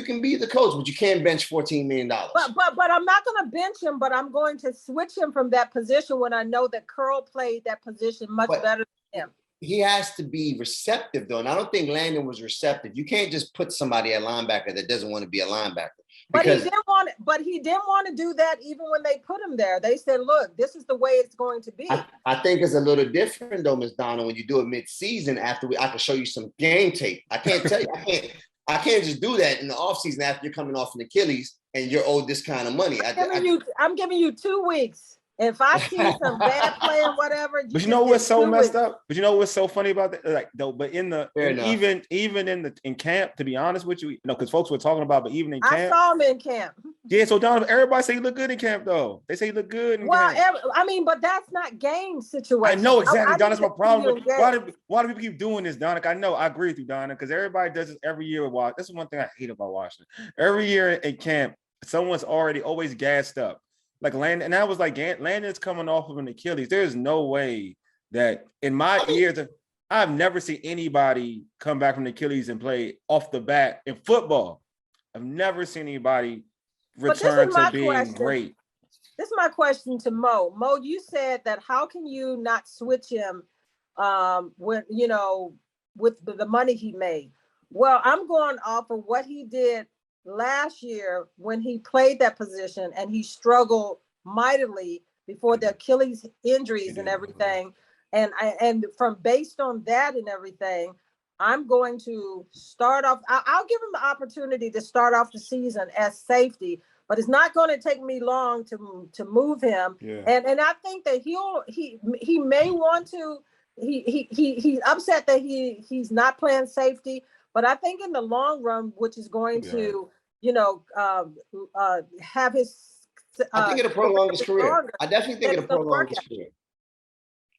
can be the coach, but you can't bench $14 million. But I'm not going to bench him, but I'm going to switch him from that position when I know that Curl played that position much better than him. He has to be receptive, though, and I don't think Landon was receptive. You can't just put somebody at linebacker that doesn't want to be a linebacker. But he didn't want to do that even when they put him there. They said, look, this is the way it's going to be. I think it's a little different, though, Ms. Donna, when you do it mid-season after I can show you some game tape. I can't tell you, I can't just do that in the offseason after you're coming off an Achilles and you're owed this kind of money. I'm giving you 2 weeks. If I see some bad play or whatever, but you know what's so messed up? But you know what's so funny about that? Like though, but even in camp, to be honest with you, because folks were talking about, but even in camp, I saw him in camp. Yeah, so Donovan, everybody say he look good in camp, though. They say he look good in camp. But that's not game situation. I know exactly, Donna. That's my problem. Why do people keep doing this, Donna? I know I agree with you, Donna, because everybody does this every year with Washington. This is one thing I hate about Washington. Every year in camp, someone's always gassed up. Like Landon, and I was like, Landon's coming off of an Achilles. There's no way that in my ears, I've never seen anybody come back from the Achilles and play off the bat in football. I've never seen anybody return to being great. This is my question to Mo. Mo, you said that how can you not switch him with the money he made? Well, I'm going off of what he did last year when he played that position and he struggled mightily before the Achilles injuries and everything. And from based on that and everything, I'm going to start off. I'll give him the opportunity to start off the season as safety, but it's not going to take me long to move him. Yeah. And I think that he may want to. He's upset that he's not playing safety, but I think in the long run, which is going to have his. I think it'll prolong his career. I definitely think it'll prolong his career.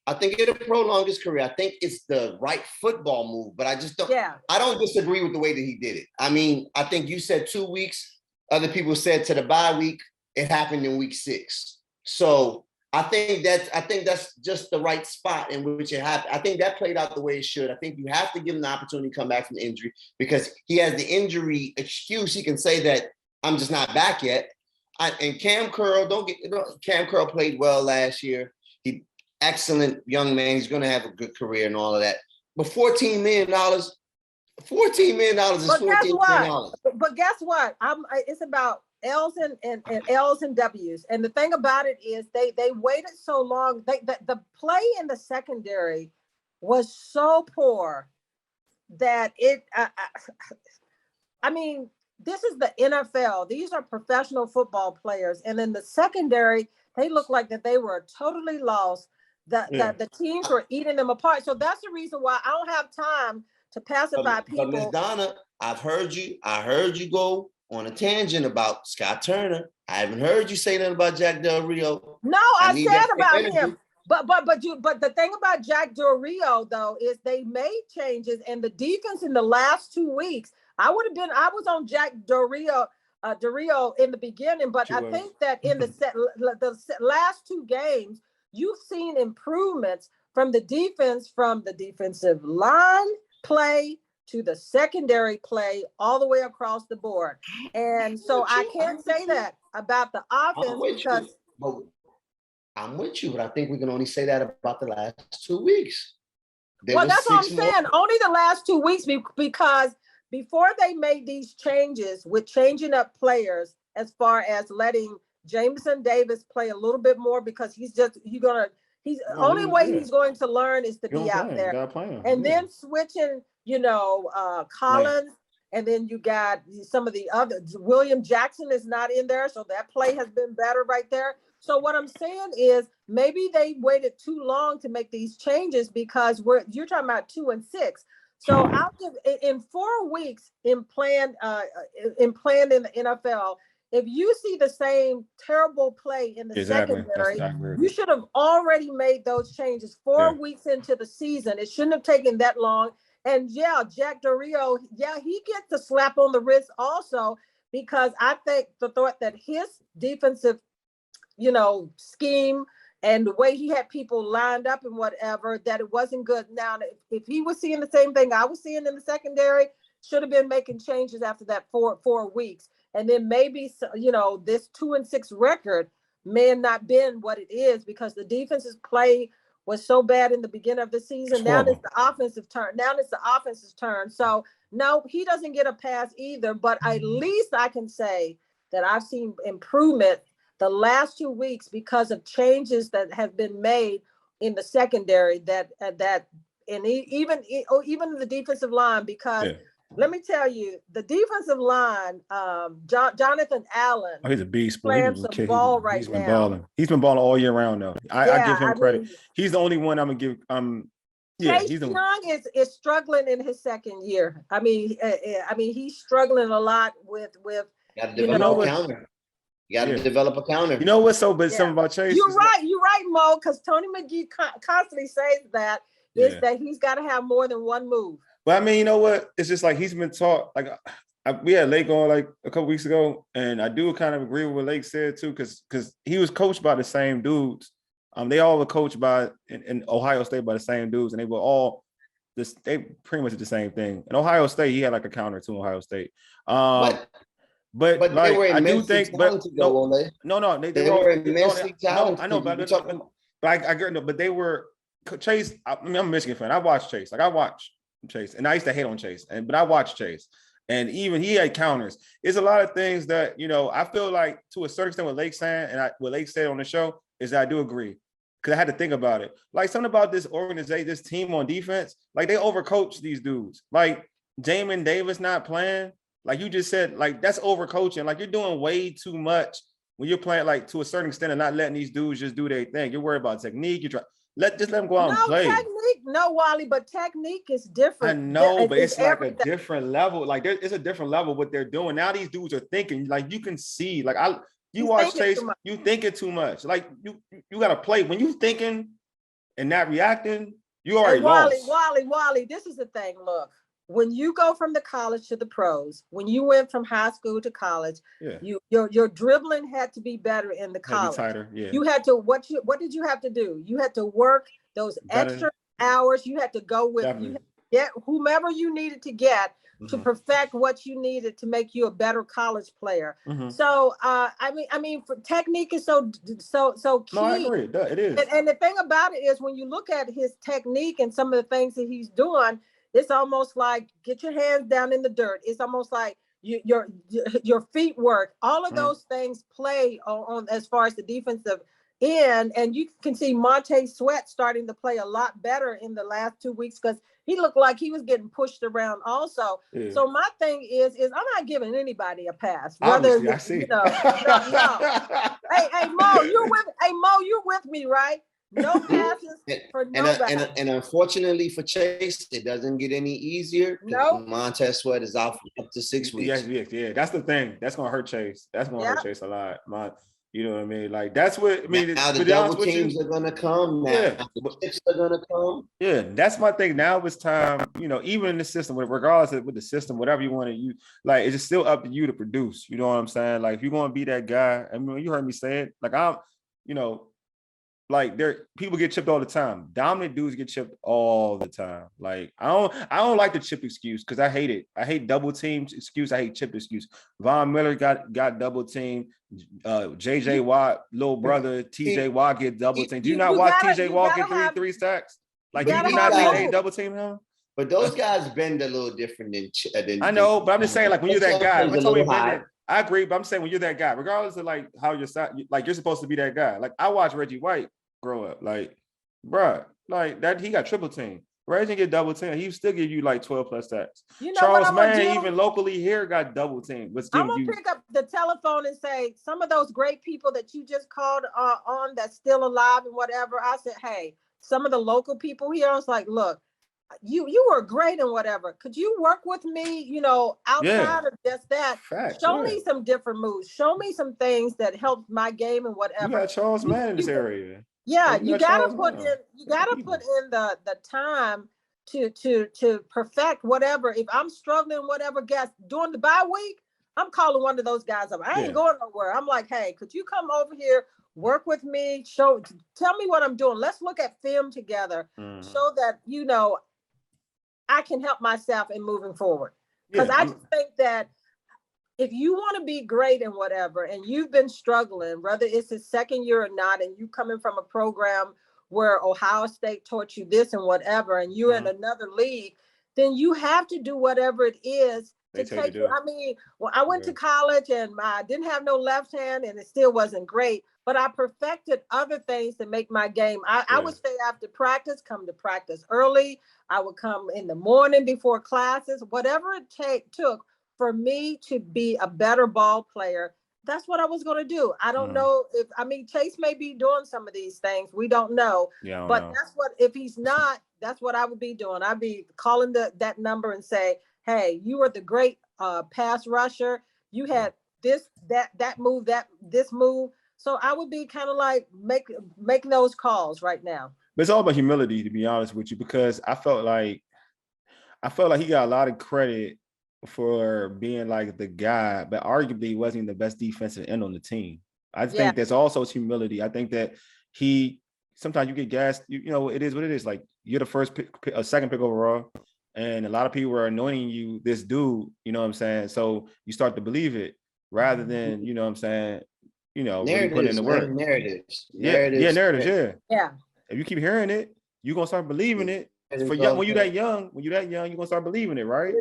I think it'll prolong his career. I think it's the right football move, but I just don't. Yeah. I don't disagree with the way that he did it. I mean, I think you said 2 weeks. Other people said to the bye week. It happened in week 6. So I think that's just the right spot in which it happened. I think that played out the way it should. I think you have to give him the opportunity to come back from the injury because he has the injury excuse. He can say that I'm just not back yet. And Cam Curl, Cam Curl played well last year. He excellent young man. He's going to have a good career and all of that. But $14 million is $14 million. But guess what? It's about L's and L's and W's. And the thing about it is they waited so long. The play in the secondary was so poor that I mean, this is the NFL. These are professional football players. And in the secondary, they look like that they were totally lost. The teams were eating them apart. So that's the reason why I don't have time to pacify people. But Ms. Donna, I heard you go on a tangent about Scott Turner. I haven't heard you say nothing about Jack Del Rio. No, I said about him. But the thing about Jack Del Rio though is they made changes, and the defense in the last 2 weeks. I was on Jack Del Rio in the beginning, but I think that in the last 2 games, you've seen improvements from the defensive line play to the secondary play all the way across the board. And so I can't say that about the offense because I'm with you, but I think we can only say that about the last 2 weeks. Well, that's what I'm saying. Only the last 2 weeks because before they made these changes with changing up players as far as letting Jameson Davis play a little bit more because he's going to learn is to be out there. And then switching, Collins, and then you got some of the other. William Jackson is not in there, so that play has been better right there. So what I'm saying is maybe they waited too long to make these changes because you're talking about 2 and 6. So I'll give in 4 weeks in playing in the NFL. If you see the same terrible play in the secondary, you should have already made those changes 4 weeks into the season. It shouldn't have taken that long. And Jack Del Rio, he gets a slap on the wrist also because I think the thought that his defensive, scheme and the way he had people lined up and whatever, that it wasn't good. Now, if he was seeing the same thing I was seeing in the secondary, should have been making changes after that 4 weeks. And then maybe, this 2 and 6 record may have not been what it is because the defense's play was so bad in the beginning of the season. Now it's the offensive turn. So no, he doesn't get a pass either, but at least I can say that I've seen improvement the last 2 weeks because of changes that have been made in the secondary and even the defensive line, because let me tell you, the defensive line, Jonathan Allen. Oh, he's a beast. Playing some ball right he's been now. Balling. He's been balling all year round, though. I give him credit. He's the only one I'm gonna give. Chase Young is struggling in his second year. I mean, he's struggling a lot with. You got to develop a counter. You got to develop a counter. You know what's so but something about Chase? You're right, Mo. Because Tony McGee constantly says that that he's got to have more than one move. But I mean, you know what? It's just like he's been taught. Like we had Lake on like a couple weeks ago, and I do kind of agree with what Lake said too, because he was coached by the same dudes. They all were coached by in Ohio State by the same dudes, and they were all they pretty much did the same thing. In Ohio State, he had like a counter to Ohio State. But like, they were I do think, they were immensely talented. I know, but they were Chase. I'm a Michigan fan. I watched Chase. Like I watched Chase, and I used to hate on Chase, but I watched Chase, and even he had counters. It's a lot of things that I feel like to a certain extent what Lake saying and what Lake said on the show, is that I do agree. Because I had to think about it. Like something about this organization, this team on defense, like they overcoach these dudes. Like Jamin Davis not playing, like you just said, like that's overcoaching. Like you're doing way too much when you're playing, like to a certain extent, and not letting these dudes just do their thing. You're worried about technique. You try let them go out and play. Technique, no, Wally, but technique is different. I know, but it's like everything. a different level. Like it's a different level what they're doing. Now these dudes are thinking, like you can see, like you watch Chase, you thinking too much. Like you gotta play. When you thinking and not reacting, you already lost. Wally, this is the thing. Look, when you go from the college to the pros, when you went from high school to college, your dribbling had to be better in the college. Tighter, yeah. You had to what did you have to do? You had to work those extra hours. You had to go with you had to get whomever you needed to get to perfect what you needed to make you a better college player. So I mean for technique is so key. No, I agree. It is. And the thing about it is when you look at his technique and some of the things that he's doing, it's almost like get your hands down in the dirt. It's almost like your feet work. All of those things play on as far as the defensive end. And you can see Montez Sweat starting to play a lot better in the last 2 weeks because he looked like he was getting pushed around also. Yeah. So my thing is I'm not giving anybody a pass. Obviously, I see. No. Hey, Mo, you're with me, right? No passes for nobody. And unfortunately for Chase, it doesn't get any easier. No. Montez Sweat is out for up to 6 weeks. Yeah. That's the thing. That's gonna hurt Chase. That's gonna hurt Chase a lot. You know what I mean? Like that's what I mean. Now the double teams are gonna come. Now the chips are gonna come. Yeah, that's my thing. Now it's time. You know, even in the system, regardless of with the system, whatever you want to use, like it's still up to you to produce. You know what I'm saying? Like if you're gonna be that guy, I mean, you heard me say it. Like like people get chipped all the time. Dominant dudes get chipped all the time. Like I don't like the chip excuse because I hate it. I hate double team excuse. I hate chip excuse. Von Miller got double team. JJ Watt, little brother, TJ Watt get double team. Do you not watch TJ Watt get three sacks? Like you do not think they double team him? But those guys bend a little different than I know, but I'm just saying, like when you're that guy, I agree, but I'm saying when you're that guy, regardless of like how you're like you're supposed to be that guy. Like I watched Reggie White grow up, like, bruh, like that he got triple team. Reggie get double team, he still give you like 12 plus sacks. You know Charles Mann, even locally here, got double team. I'm gonna pick up the telephone and say some of those great people that you just called on that's still alive and whatever. I said, hey, some of the local people here, I was like, look. You were great and whatever. Could you work with me, outside of just that? Fact, show me some different moves. Show me some things that help my game and whatever. You got Charles Mann in this area. Yeah, you gotta put in the time to perfect whatever. If I'm struggling, whatever, guys, during the bye week, I'm calling one of those guys up. I ain't going nowhere. I'm like, hey, could you come over here? Work with me. Tell me what I'm doing. Let's look at film together so that, I can help myself in moving forward. Because I just think that if you want to be great and whatever, and you've been struggling, whether it's his second year or not, and you coming from a program where Ohio State taught you this and whatever, and you're in another league, then you have to do whatever it is to take you. I mean, well, I went to college and I didn't have no left hand and it still wasn't great, but I perfected other things to make my game. I would stay after practice, come to practice early. I would come in the morning before classes, whatever it took for me to be a better ball player. That's what I was going to do. I don't know Chase may be doing some of these things. We don't know, but that's what, if he's not, that's what I would be doing. I'd be calling that number and say, hey, you were the great pass rusher. You had this move. So I would be kind of like making those calls right now. But it's all about humility, to be honest with you, because I felt like he got a lot of credit for being like the guy, but arguably he wasn't the best defensive end on the team. I think there's also humility. I think that sometimes you get gassed. It is what it is. Like you're the first pick, second pick overall, and a lot of people are anointing you this dude. You know what I'm saying? So you start to believe it rather than narratives, really put in the work. Narratives. Yeah. If you keep hearing it, you're gonna start believing it. When you're that young, you're gonna start believing it, right?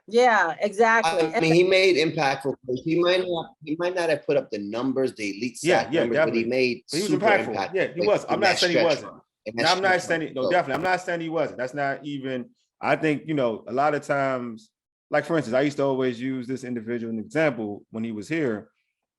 Yeah, exactly. I mean, he made impactful plays. He might not have put up the numbers, the elite sack numbers, definitely. but he made But he was super impactful. Yeah, he was. I'm not saying he wasn't. No, I'm not saying no, definitely. I'm not saying he wasn't. That's not even. I think, you know, a lot of times, like for instance, I used to always use this individual as an example when he was here.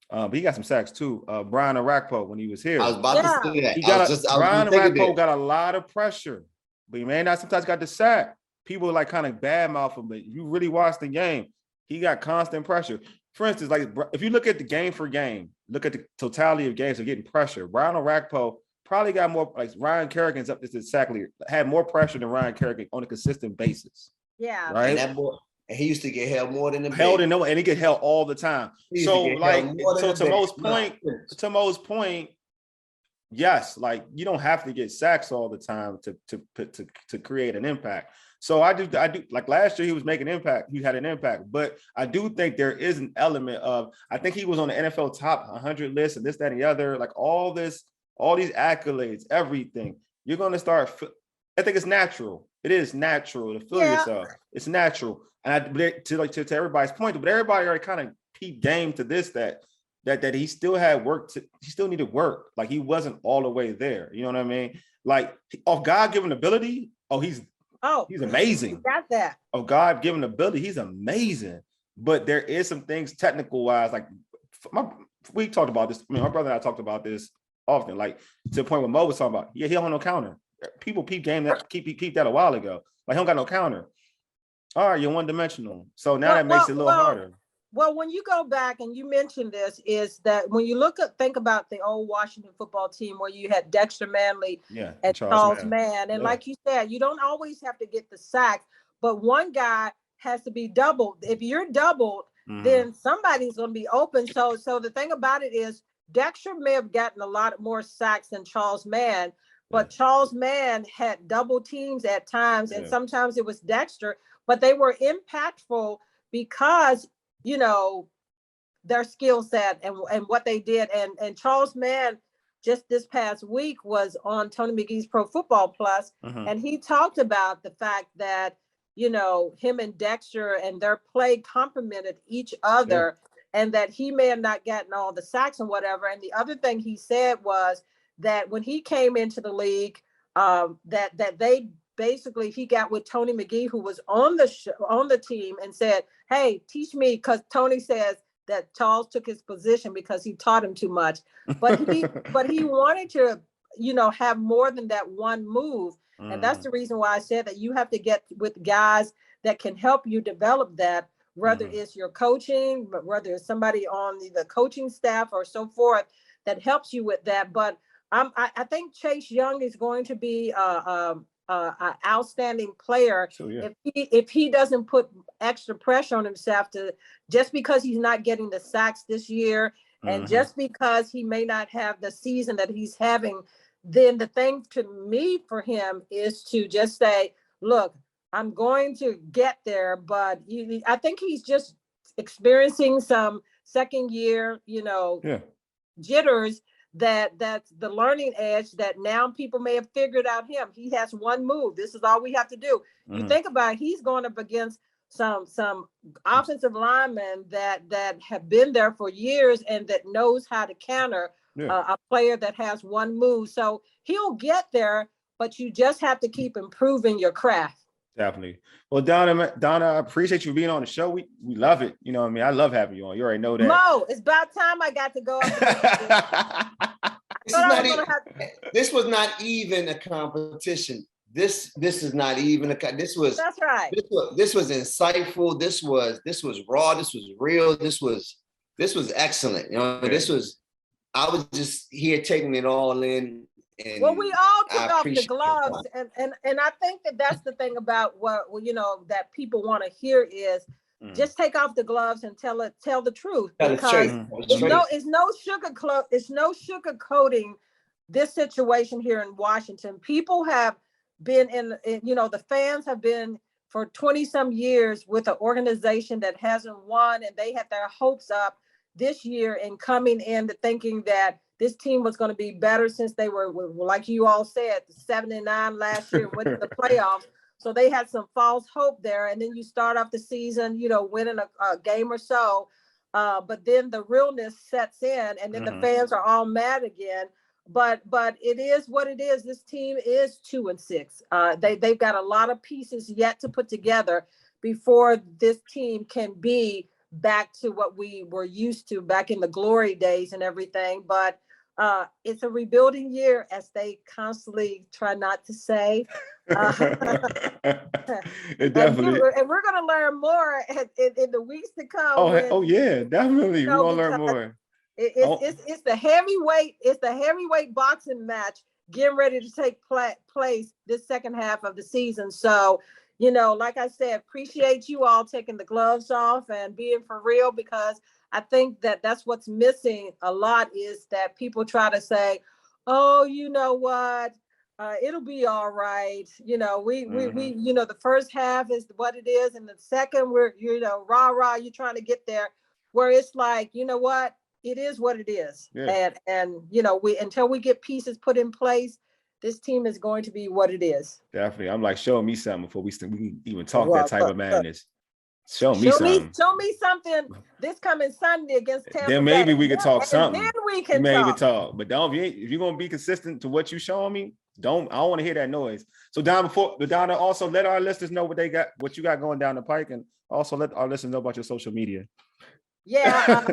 But he got some sacks too. Brian Arakpo when he was here. I was about to say that. Brian Arakpo got a lot of pressure, but he may not sometimes got the sack. People like kind of badmouth him, but you really watch the game. He got constant pressure. For instance, like if you look at the game for game, look at the totality of games of getting pressure. Brian Arakpo probably got more, like Ryan Kerrigan's up this exactly, had more pressure than Ryan Kerrigan on a consistent basis. Yeah. Right. And that boy, and he used to get held more than the held in no, and he get held all the time. So like, so to Mo's point, yes, like you don't have to get sacks all the time to create an impact. So I do like last year he was making impact. He had an impact, but I do think there is an element of, I think he was on the NFL top 100 list and this, that, and the other, like all these accolades, everything. You're going to start. I think it's natural. It is natural to feel yourself. It's natural. And to everybody's point, but everybody already kind of peeped game to this, that he still had work he still needed work. Like he wasn't all the way there. You know what I mean? Like of God-given ability, he's amazing. Got that. Of God-given ability, he's amazing. But there is some things technical wise, like we talked about this. I mean, my brother and I talked about this often, like to the point where Mo was talking about, he don't have no counter. People peep game that peep that a while ago. Like he don't got no counter. All right, you're one-dimensional. So now that makes it a little harder. Well, when you go back and you mentioned this, is that when you think about the old Washington football team where you had Dexter Manley and Charles Mann. And like you said, you don't always have to get the sack, but one guy has to be doubled. If you're doubled, then somebody's going to be open. So the thing about it is Dexter may have gotten a lot more sacks than Charles Mann, but Charles Mann had double teams at times, and sometimes it was Dexter, but they were impactful because, you know, their skill set and what they did. And Charles Mann just this past week was on Tony McGee's Pro Football Plus, and he talked about the fact that, you know, him and Dexter and their play complemented each other, and that he may have not gotten all the sacks and whatever. And the other thing he said was that when he came into the league, that they basically, he got with Tony McGee, who was on the team, and said, "Hey, teach me," because Tony says that Charles took his position because he taught him too much. But he wanted to, you know, have more than that one move. And that's the reason why I said that you have to get with guys that can help you develop that, whether it's your coaching, but whether it's somebody on the coaching staff or so forth that helps you with that. But I think Chase Young is going to be an outstanding player if he doesn't put extra pressure on himself, to just because he's not getting the sacks this year, and just because he may not have the season that he's having. Then the thing to me for him is to just say, look, I'm going to get there, but I think he's just experiencing some second year, you know, jitters. That's the learning edge that now people may have figured out him. He has one move. This is all we have to do. You think about it, he's going up against some offensive linemen that have been there for years and that knows how to counter a player that has one move. So he'll get there, but you just have to keep improving your craft. Definitely. Well, Donna, I appreciate you being on the show. We love it. You know what I mean? I love having you on. You already know that. Mo, it's about time I got to go. This was not even a competition. This is not even this was. That's right. This was insightful. This was raw. This was real. This was excellent. You know, I was just here taking it all in. And well, we all took off the gloves, and I think that's the thing about what, you know, that people want to hear is just take off the gloves and tell the truth, because it's no sugarcoating this situation here in Washington. People have been in, you know, the fans have been for 20 some years with an organization that hasn't won, and they had their hopes up this year and coming in to thinking that this team was going to be better since they were, like you all said, 7-9 last year and went to the playoffs. So they had some false hope there. And then you start off the season, winning a game or so. But then the realness sets in, and then the fans are all mad again. But it is what it is. This team is 2-6. They've got a lot of pieces yet to put together before this team can be back to what we were used to back in the glory days and everything. But it's a rebuilding year, as they constantly try not to say. It definitely. And we're going to learn more in the weeks to come. Oh yeah, definitely. We're going to learn more. It's the heavyweight boxing match getting ready to take place this second half of the season. So, like I said, appreciate you all taking the gloves off and being for real, because I think that's what's missing a lot, is that people try to say, oh, you know what? It'll be all right. We the first half is what it is. And the second, we're, rah, you're trying to get there, where it's like, you know what? It is what it is. Yeah. And until we get pieces put in place, this team is going to be what it is. Definitely. I'm like, show me something before we can even talk that type of madness. Show me something this coming Sunday against Tampa Bay. Then maybe we could talk something. Then we can talk. But if you're gonna be consistent to what you're showing me, I don't want to hear that noise. So Donna, also let our listeners know what you got going down the pike, and also let our listeners know about your social media. Yeah,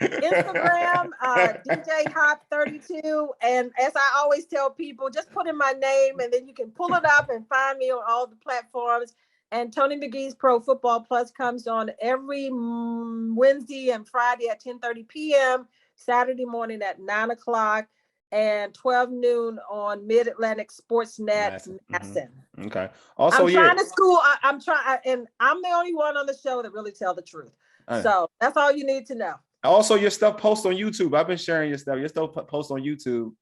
Instagram, DJ Hop 32, and as I always tell people, just put in my name, and then you can pull it up and find me on all the platforms. And Tony McGee's Pro Football Plus comes on every Wednesday and Friday at 10:30 p.m., Saturday morning at 9 o'clock, and 12 noon on Mid-Atlantic Sportsnet. Madison. Okay. Also, I'm trying to school. And I'm the only one on the show that really tell the truth. So that's all you need to know. Also, your stuff posts on YouTube. I've been sharing your stuff. Your stuff posts on YouTube.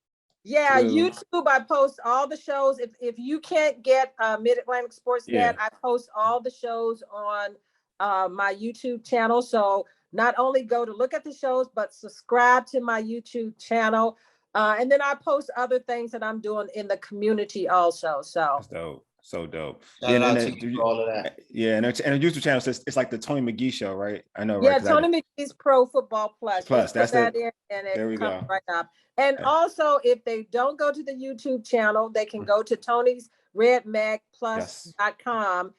Yeah, YouTube, I post all the shows. If you can't get Mid-Atlantic Sportsnet, I post all the shows on my YouTube channel. So not only go to look at the shows, but subscribe to my YouTube channel. And then I post other things that I'm doing in the community also. So that's dope. So dope. Shout out to you for all of that. Yeah, and the YouTube channel says it's like the Tony McGee show, right? I know, yeah, right? Yeah, Tony McGee's Pro Football Plus. That's that in, and it there we comes go. right up. And also, if they don't go to the YouTube channel, they can go to Tony's RedMagPlus.com,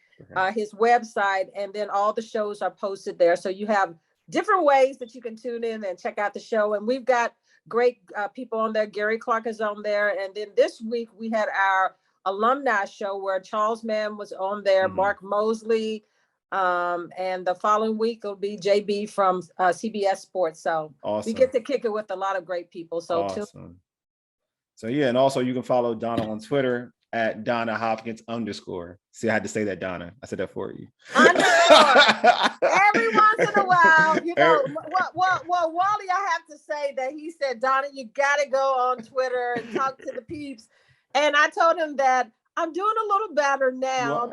his website, and then all the shows are posted there. So you have different ways that you can tune in and check out the show. And we've got great people on there. Gary Clark is on there. And then this week we had our alumni show where Charles Mann was on there, Mark Mosley, and the following week will be JB from CBS Sports. So we get to kick it with a lot of great people. So awesome. So yeah, and also you can follow Donna on Twitter at Donna Hopkins _. See, I had to say that, Donna. I said that for you. Every once in a while, well, Wally, I have to say that he said, Donna, you got to go on Twitter and talk to the peeps. And I told him that I'm doing a little better now,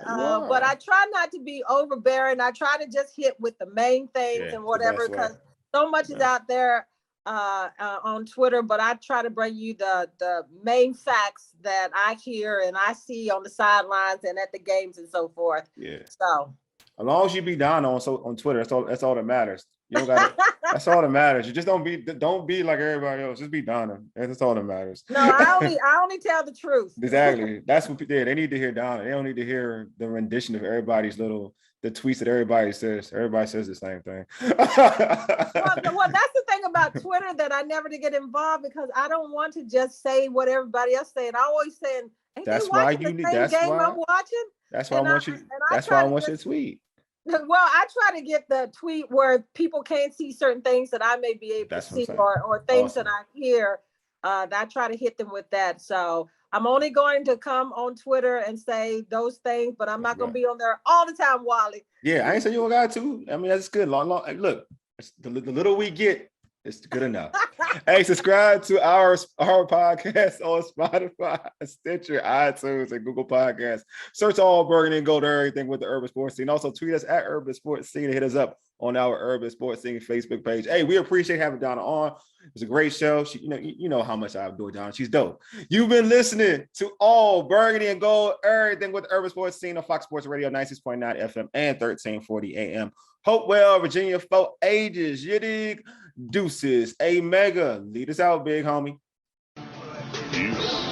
but I try not to be overbearing. I try to just hit with the main things and whatever, because so much is out there on Twitter, but I try to bring you the main facts that I hear and I see on the sidelines and at the games and so forth. Yeah. So as long as you be Donna on Twitter, that's all that matters. You don't got that's all that matters. You just don't be like everybody else. Just be Donna. That's all that matters. No, I only tell the truth. Exactly. That's what they need to hear Donna. They don't need to hear the rendition of everybody's the tweets that everybody says. Everybody says the same thing. well, that's the thing about Twitter that I never to get involved, because I don't want to just say what everybody else saying. I always saying, that's why you need. That's why I'm watching. That's why I want you. That's why I want you to tweet. Well, I try to get the tweet where people can't see certain things that I may be able to see, or things that I hear. I try to hit them with that. So I'm only going to come on Twitter and say those things, but I'm not going to be on there all the time, Wally. Yeah, I ain't saying you don't got to. I mean, that's good. Look, the little we get It's good enough. Hey, subscribe to our podcast on Spotify, Stitcher, iTunes, and Google Podcasts. Search all Burgundy and go to everything with the Urban Sports Scene. Also, tweet us at Urban Sports Scene and hit us up on our Urban Sports Scene Facebook page. Hey, we appreciate having Donna on. It was a great show. She, you know how much I adore Donna. She's dope. You've been listening to All Burgundy and Gold, everything with the Urban Sports Scene on Fox Sports Radio, 96.9 FM and 1340 AM. Hopewell, Virginia, for ages. You dig? Deuces. A mega. Lead us out, big homie. Peace.